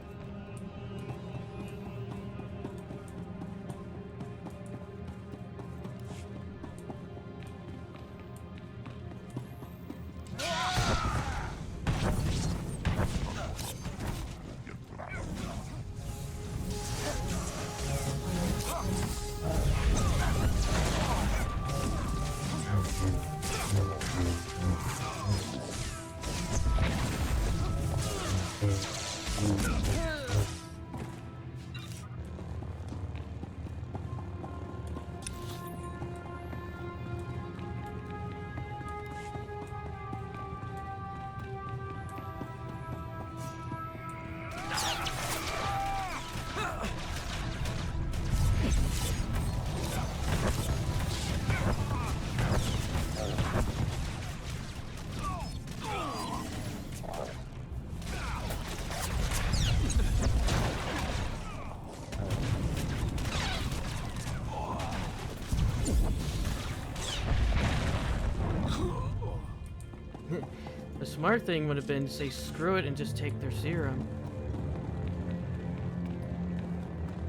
The smart thing would have been to say screw it and just take their serum.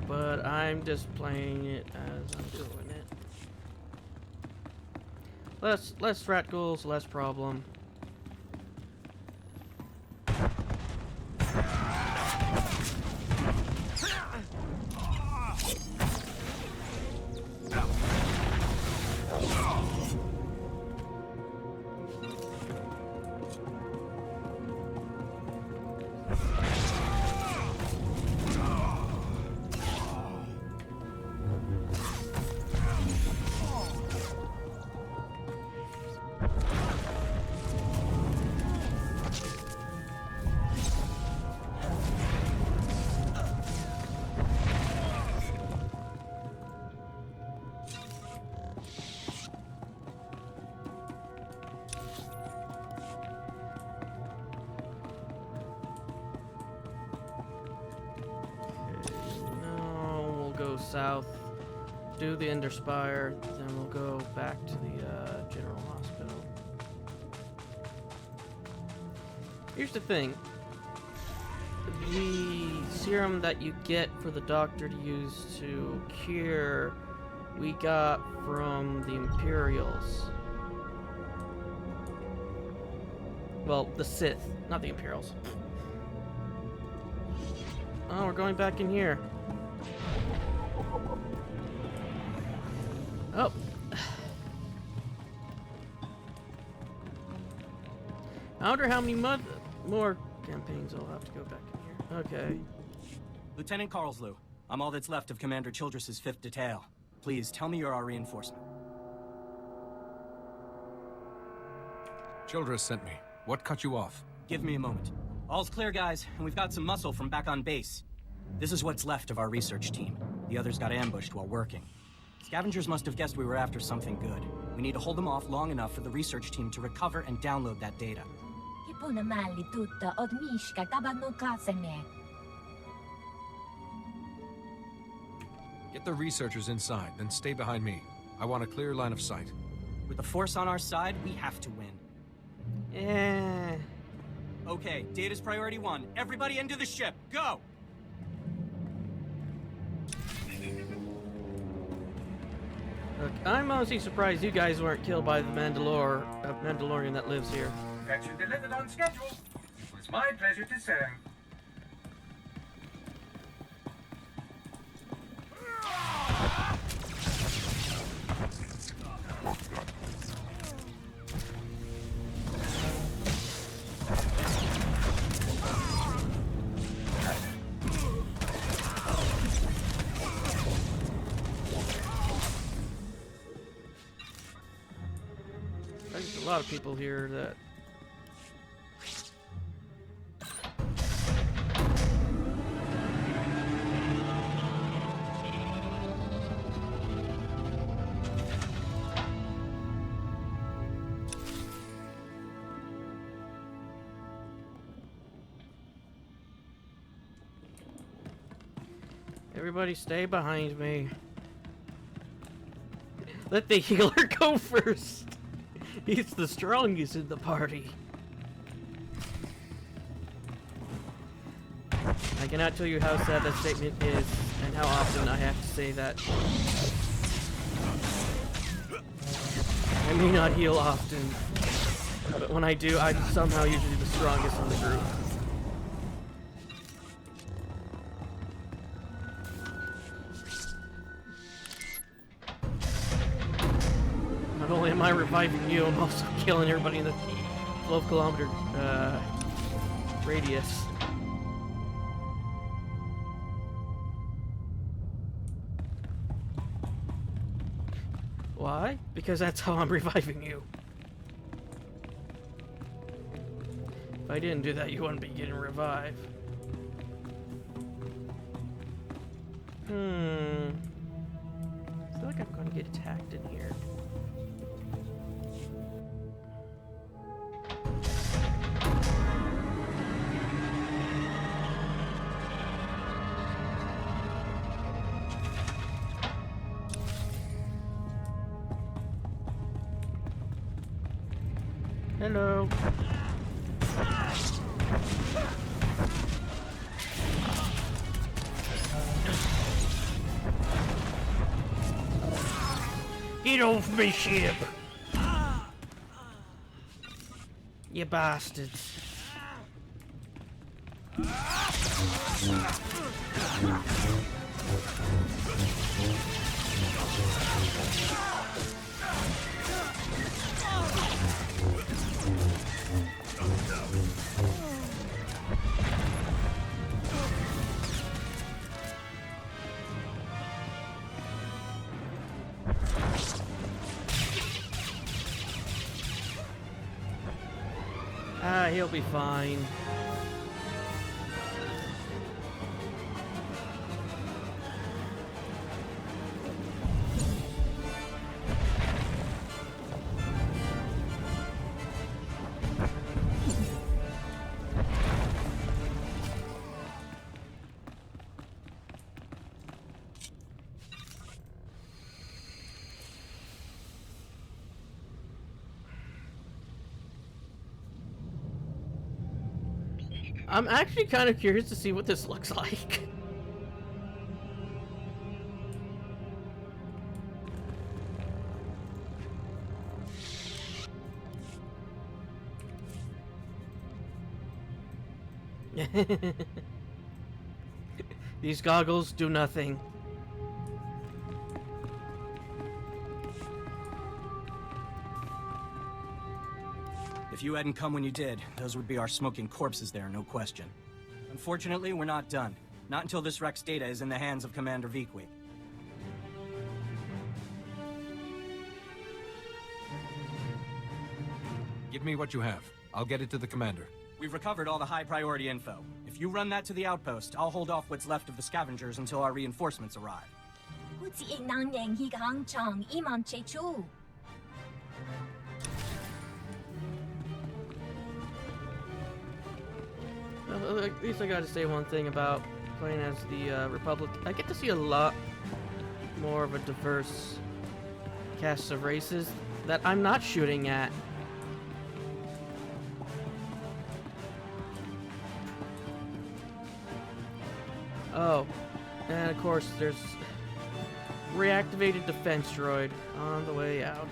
But I'm just playing it as I'm doing it. Less rat ghouls, less problem. South, do the Ender Spire, then we'll go back to the General Hospital. Here's the thing. The serum that you get for the doctor to use to cure, we got from the Imperials. Well, the Sith, not the Imperials. Oh, we're going back in here. Oh. I wonder how many more campaigns I'll have to go back in here. Okay. Lieutenant Carlslow, I'm all that's left of Commander Childress's 5th detail. Please, tell me you're our reinforcement. Childress sent me. What cut you off? Give me a moment. All's clear, guys, and we've got some muscle from back on base. This is what's left of our research team. The others got ambushed while working. Scavengers must have guessed we were after something good. We need to hold them off long enough for the research team to recover and download that data. Get the researchers inside, then stay behind me. I want a clear line of sight. With the Force on our side, we have to win. Eh. Okay, data's priority 1. Everybody into the ship. Go! Look, I'm honestly surprised you guys weren't killed by the Mandalorian that lives here. Fetch and delivered on schedule. It was my pleasure to serve. There's a lot of people here that... Everybody stay behind me. Let the healer go first. He's the strongest in the party. I cannot tell you how sad that statement is and how often I have to say that. I may not heal often, but when I do, I'm somehow usually the strongest in the group. Not only am I reviving you, I'm also killing everybody in the 12-kilometer radius. Why? Because that's how I'm reviving you. If I didn't do that, you wouldn't be getting revived. I feel like I'm gonna get attacked in here. Hello. Get off my ship! You bastards. Ah, he'll be fine. I'm actually kind of curious to see what this looks like. These goggles do nothing. If you hadn't come when you did, those would be our smoking corpses there, no question. Unfortunately, we're not done. Not until this wreck's data is in the hands of Commander Vikwi. Give me what you have. I'll get it to the commander. We've recovered all the high-priority info. If you run that to the outpost, I'll hold off what's left of the scavengers until our reinforcements arrive. At least I gotta say one thing about playing as the Republic. I get to see a lot more of a diverse cast of races that I'm not shooting at. Oh, and of course there's reactivated defense droid on the way out.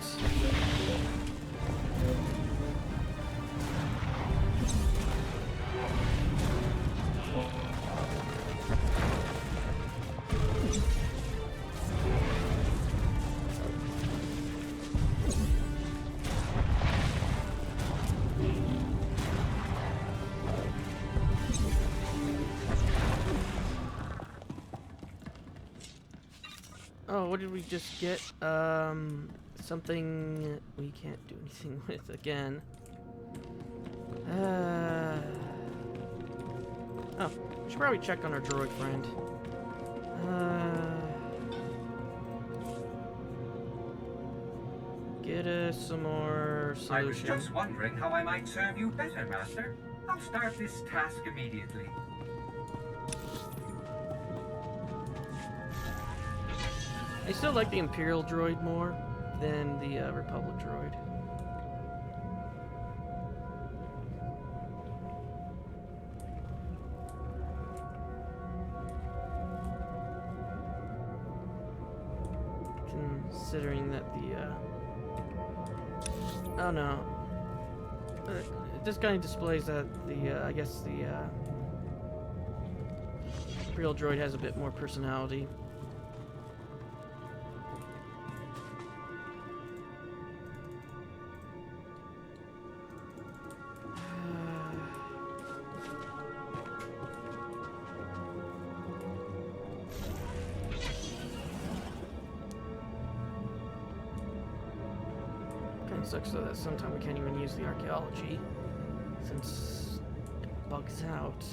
Oh, what did we just get? Something we can't do anything with again. Oh, we should probably check on our droid friend. Get us some more solution. I was just wondering how I might serve you better, Master. I'll start this task immediately. I still like the Imperial droid more than the Republic droid. Considering that the oh no, this kind of displays that the I guess the Imperial droid has a bit more personality. Sucks though that sometimes we can't even use the archaeology since it bugs out.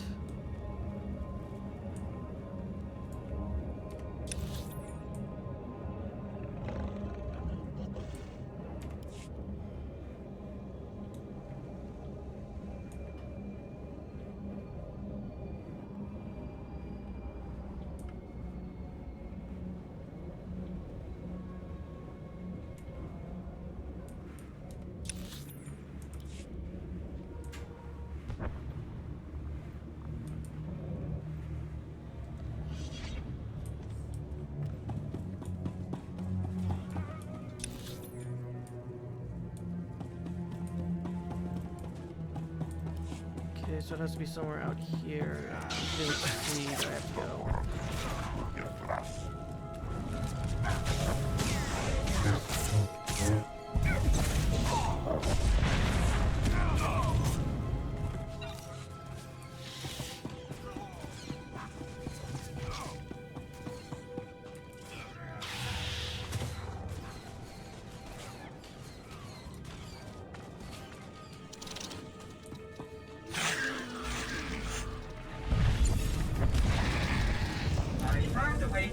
Okay, so it has to be somewhere out here. Let's see where I have to go.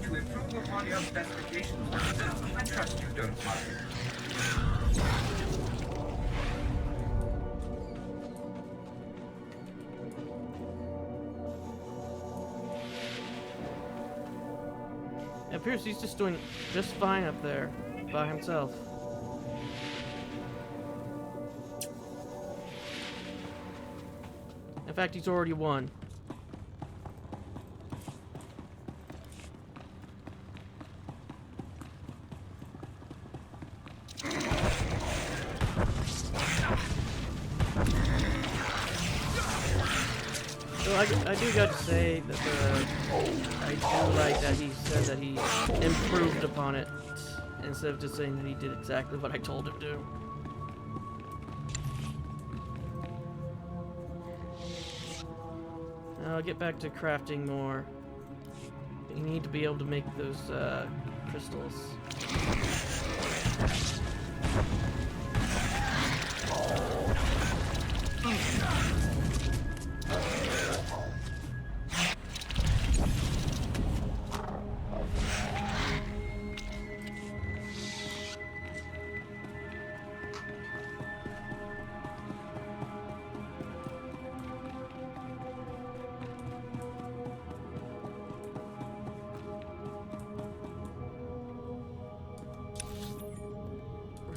To improve upon your specifications, Master. I trust you don't mind. It appears he's just doing just fine up there by himself. In fact, he's already won. I do got to say that I do like that he said that he improved upon it instead of just saying that he did exactly what I told him to. Now I'll get back to crafting more. You need to be able to make those crystals.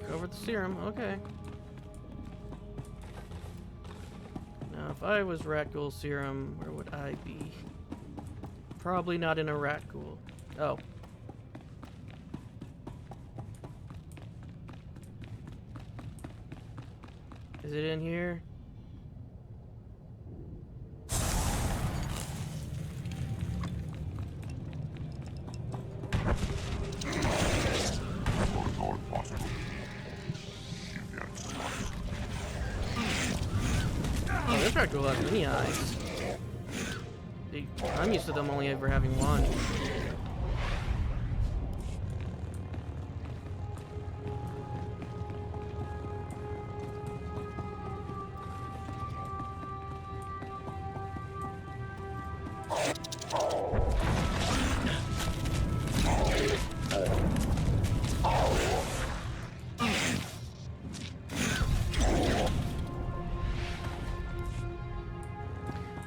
Recover the serum, okay. Now if I was Rat Ghoul Serum, where would I be? Probably not in a rat ghoul. Oh. Is it in here? Oh, this rat ghoul has many eyes. I'm used to them only ever having one.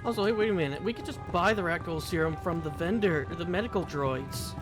Also, hey, wait a minute. We could just buy the rat ghoul serum from the vendor, the medical droids.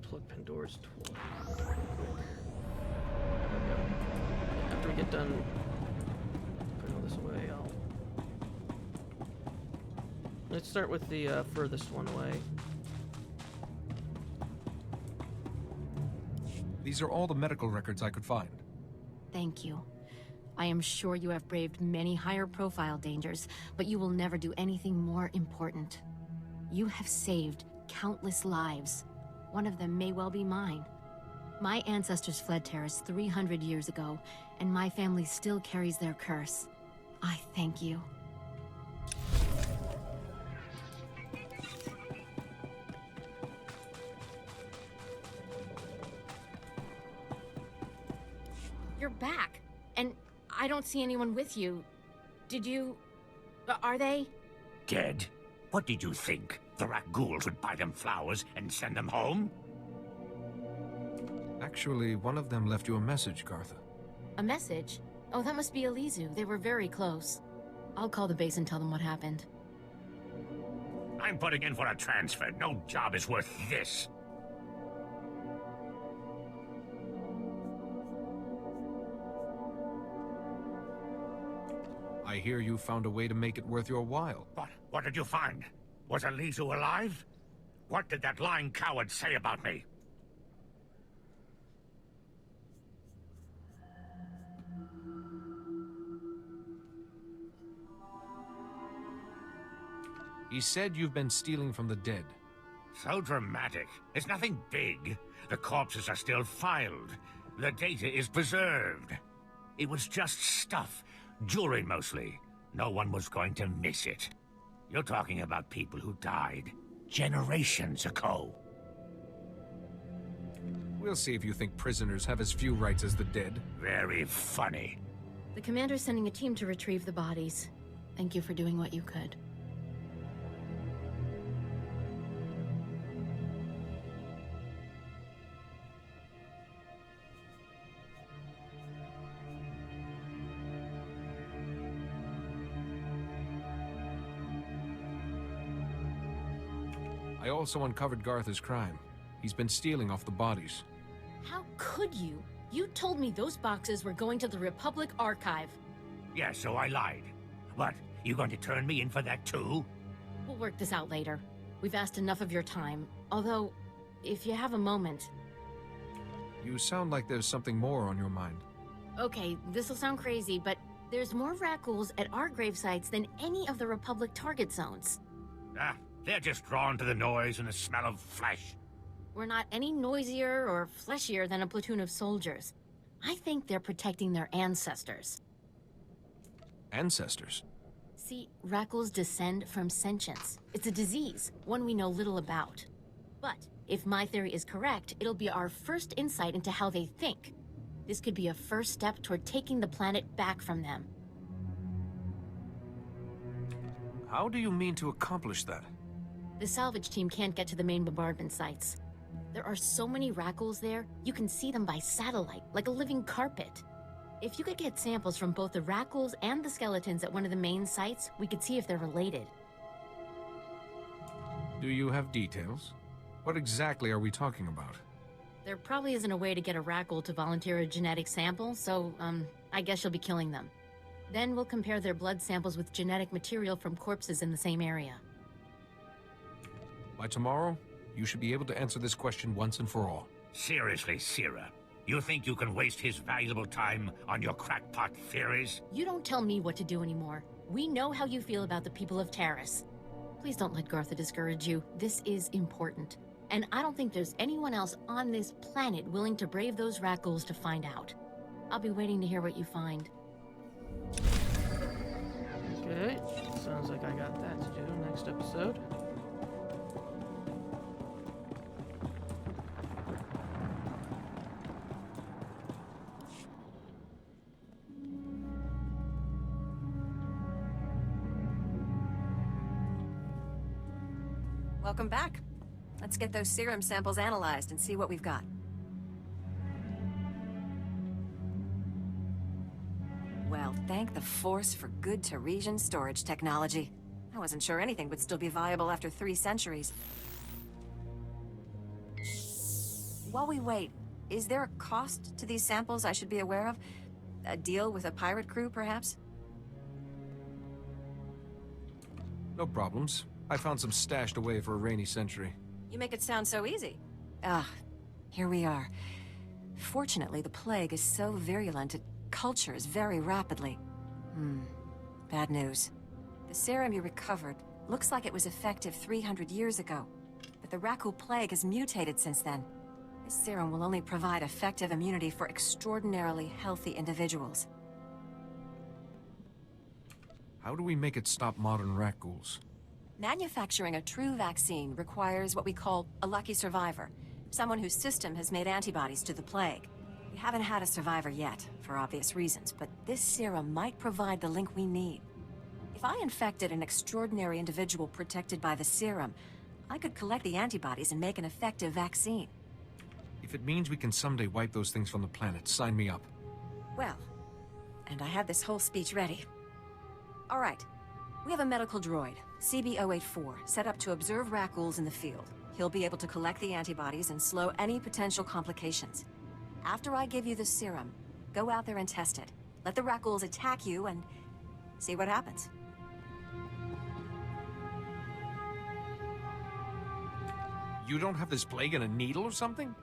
Plug Pandora's tool. After we get done putting all this away, let's start with the furthest one away. These are all the medical records I could find. Thank you. I am sure you have braved many higher profile dangers, but you will never do anything more important. You have saved countless lives. One of them may well be mine. My ancestors fled Terrace 300 years ago, and my family still carries their curse. I thank you. You're back, and I don't see anyone with you. Did you... are they? Dead? What did you think? The rat ghouls would buy them flowers and send them home? Actually, one of them left you a message, Gartha. A message? Oh, that must be Elizu. They were very close. I'll call the base and tell them what happened. I'm putting in for a transfer. No job is worth this. I hear you found a way to make it worth your while. What did you find? Was Elizu alive? What did that lying coward say about me? He said you've been stealing from the dead. So dramatic. It's nothing big. The corpses are still filed. The data is preserved. It was just stuff. Jewelry mostly. No one was going to miss it. You're talking about people who died generations ago. We'll see if you think prisoners have as few rights as the dead. Very funny. The commander's sending a team to retrieve the bodies. Thank you for doing what you could. I also uncovered Gartha's crime. He's been stealing off the bodies. How could you? You told me those boxes were going to the Republic Archive. Yeah, so I lied. What, you going to turn me in for that too? We'll work this out later. We've asked enough of your time. Although, if you have a moment... You sound like there's something more on your mind. Okay, this'll sound crazy, but there's more rat ghouls at our grave sites than any of the Republic target zones. Ah, they're just drawn to the noise and the smell of flesh. We're not any noisier or fleshier than a platoon of soldiers. I think they're protecting their ancestors. Ancestors? See, rat ghouls descend from sentience. It's a disease, one we know little about. But If my theory is correct, it'll be our first insight into how they think. This could be a first step toward taking the planet back from them. How do you mean to accomplish that? The salvage team can't get to the main bombardment sites. There are so many Rackles there, you can see them by satellite, like a living carpet. If you could get samples from both the Rackles and the skeletons at one of the main sites, we could see if they're related. Do you have details? What exactly are we talking about? There probably isn't a way to get a Rackle to volunteer a genetic sample, so, I guess you'll be killing them. Then we'll compare their blood samples with genetic material from corpses in the same area. By tomorrow, you should be able to answer this question once and for all. Seriously, Sierra, you think you can waste his valuable time on your crackpot theories? You don't tell me what to do anymore. We know how you feel about the people of Taris. Please don't let Gartha discourage you. This is important. And I don't think there's anyone else on this planet willing to brave those Rackles to find out. I'll be waiting to hear what you find. Okay, sounds like I got that to do next episode. Welcome back. Let's get those serum samples analyzed and see what we've got. Well, thank the Force for good Taresian storage technology. I wasn't sure anything would still be viable after 3 centuries. While we wait, is there a cost to these samples I should be aware of? A deal with a pirate crew, perhaps? No problems. I found some stashed away for a rainy century. You make it sound so easy. Here we are. Fortunately, the plague is so virulent it cultures very rapidly. Bad news. The serum you recovered looks like it was effective 300 years ago, but the Rackle plague has mutated since then. This serum will only provide effective immunity for extraordinarily healthy individuals. How do we make it stop modern Rackles? Manufacturing a true vaccine requires what we call a lucky survivor, someone whose system has made antibodies to the plague. We haven't had a survivor yet, for obvious reasons, but this serum might provide the link we need. If I infected an extraordinary individual protected by the serum, I could collect the antibodies and make an effective vaccine. If it means we can someday wipe those things from the planet, sign me up. Well, and I had this whole speech ready. All right. We have a medical droid, CB-084, set up to observe Rackles in the field. He'll be able to collect the antibodies and slow any potential complications. After I give you the serum, go out there and test it. Let the Rackles attack you and see what happens. You don't have this plague in a needle or something?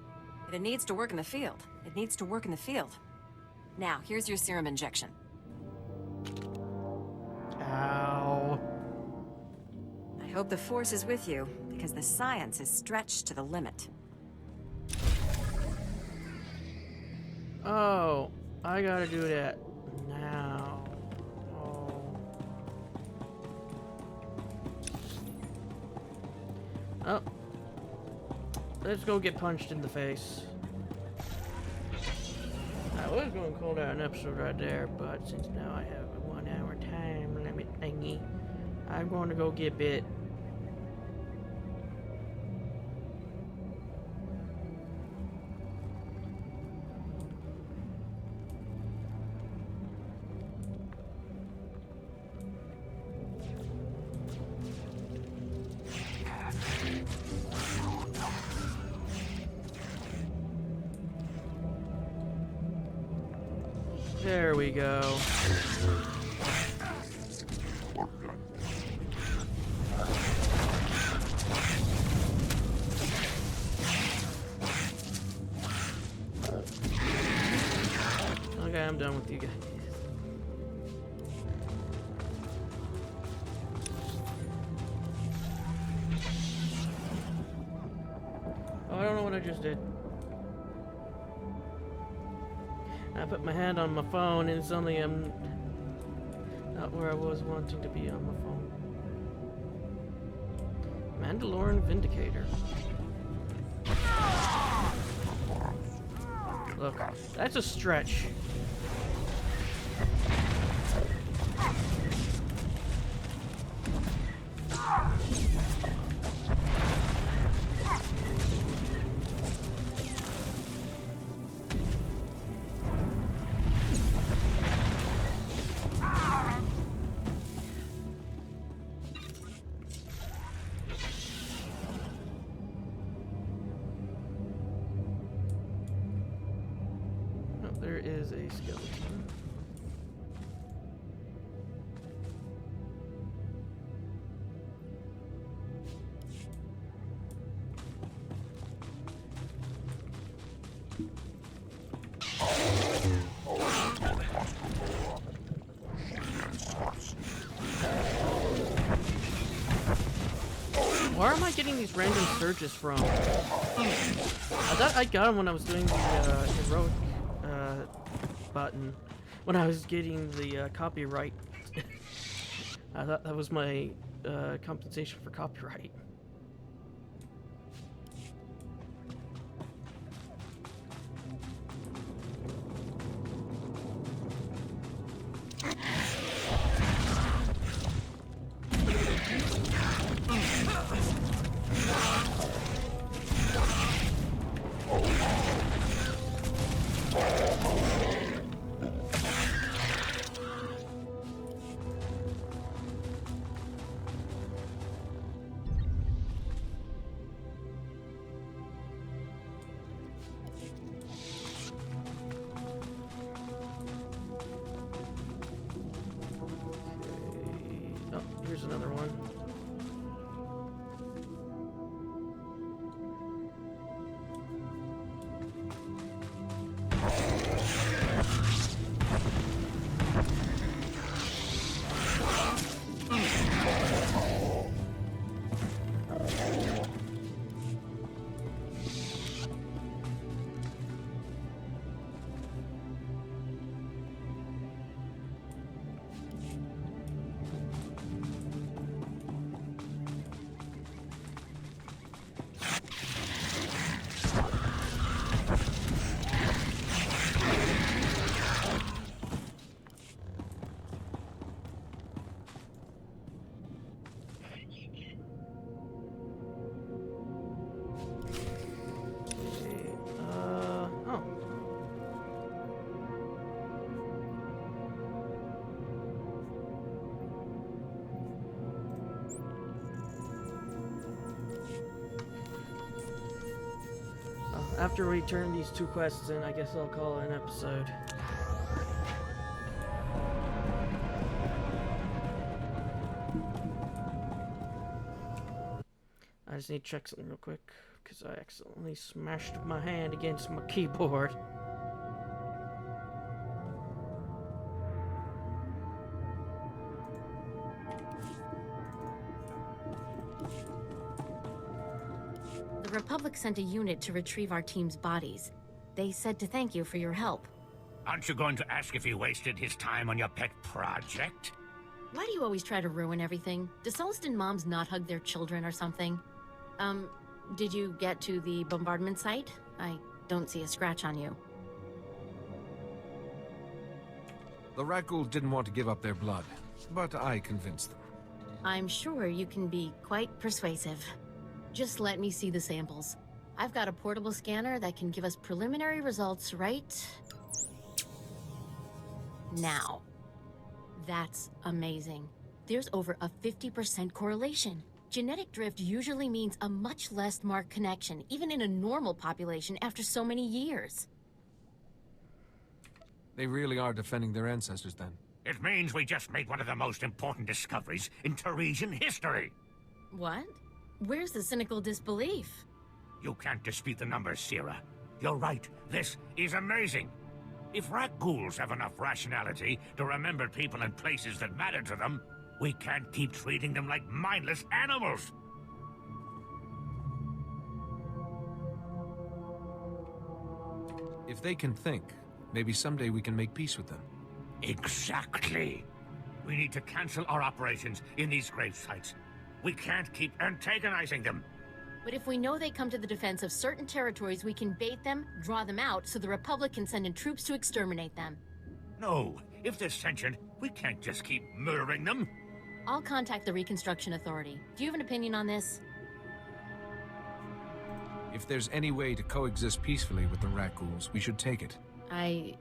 If it needs to work in the field, it needs to work in the field. Now, here's your serum injection. Ow. I hope the Force is with you, because the science is stretched to the limit. Oh, I gotta do that now. Oh. Let's go get punched in the face. I was going to call that an episode right there, but since now I have a 1 hour time limit thingy, I'm going to go get bit. There we go. Okay, I'm done with you guys. Oh, I don't know what I just did. I put my hand on my phone and suddenly I'm not where I was wanting to be on my phone. Mandalorian Vindicator. Look, that's a stretch. There is a skeleton. Where am I getting these random surges from? I thought I got them when I was doing the heroic button. When I was getting the copyright. I thought that was my compensation for copyright. Here's another one. After we turn these 2 quests in, I guess I'll call it an episode. I just need to check something real quick, because I accidentally smashed my hand against my keyboard. The Republic sent a unit to retrieve our team's bodies. They said to thank you for your help. Aren't you going to ask if he wasted his time on your pet project? Why do you always try to ruin everything? Do Sullustan moms not hug their children or something? Did you get to the bombardment site? I don't see a scratch on you. The Rakghouls didn't want to give up their blood, but I convinced them. I'm sure you can be quite persuasive. Just let me see the samples. I've got a portable scanner that can give us preliminary results right now. That's amazing. There's over a 50% correlation. Genetic drift usually means a much less marked connection, even in a normal population after so many years. They really are defending their ancestors, then? It means we just made one of the most important discoveries in Teresian history. What? Where's the cynical disbelief? You can't dispute the numbers, Sierra. You're right. This is amazing. If Rakghouls have enough rationality to remember people and places that matter to them, we can't keep treating them like mindless animals. If they can think, maybe someday we can make peace with them. Exactly. We need to cancel our operations in these grave sites. We can't keep antagonizing them. But if we know they come to the defense of certain territories, we can bait them, draw them out, so the Republic can send in troops to exterminate them. No, if they're sentient, we can't just keep murdering them. I'll contact the Reconstruction Authority. Do you have an opinion on this? If there's any way to coexist peacefully with the rat ghouls, we should take it. I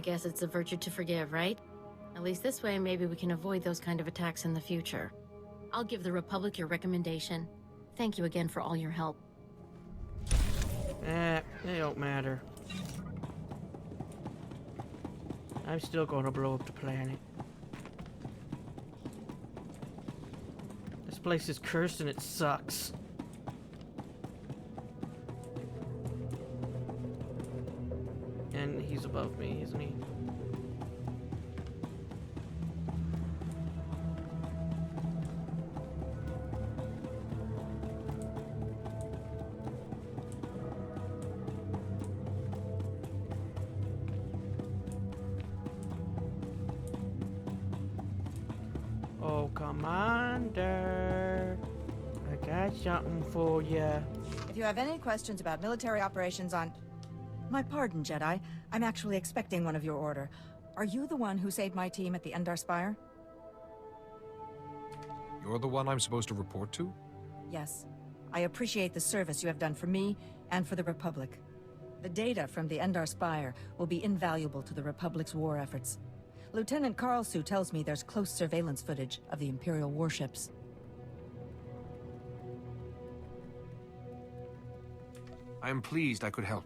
guess it's a virtue to forgive, right? At least this way, maybe we can avoid those kind of attacks in the future. I'll give the Republic your recommendation. Thank you again for all your help. They don't matter. I'm still gonna blow up the planet. This place is cursed and it sucks. And he's above me, isn't he? Oh, Commander, I got something for you. If you have any questions about military operations on... My pardon, Jedi. I'm actually expecting one of your order. Are you the one who saved my team at the Endar Spire? You're the one I'm supposed to report to? Yes. I appreciate the service you have done for me and for the Republic. The data from the Endar Spire will be invaluable to the Republic's war efforts. Lieutenant Karlsu tells me there's close surveillance footage of the Imperial warships. I am pleased I could help.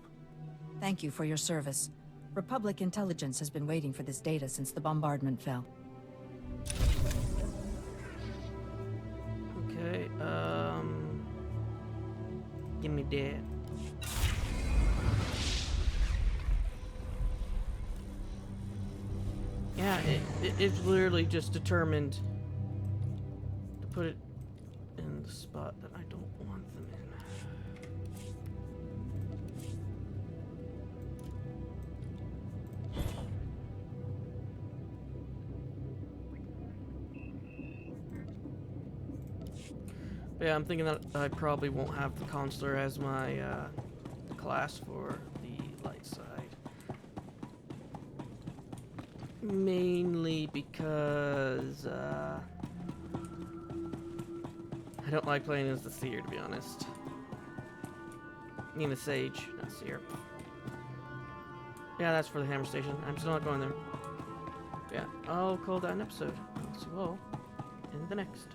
Thank you for your service. Republic intelligence has been waiting for this data since the bombardment fell. Okay, give me that. Yeah, it's literally just determined to put it in the spot that I don't want them in. But yeah, I'm thinking that I probably won't have the Consular as my class for the light side. Mainly because I don't like playing as the Seer, to be honest. I mean the Sage, not Seer. Yeah, that's for the Hammer Station. I'm still not going there. Yeah, I'll call that an episode. I'll see you all in the next.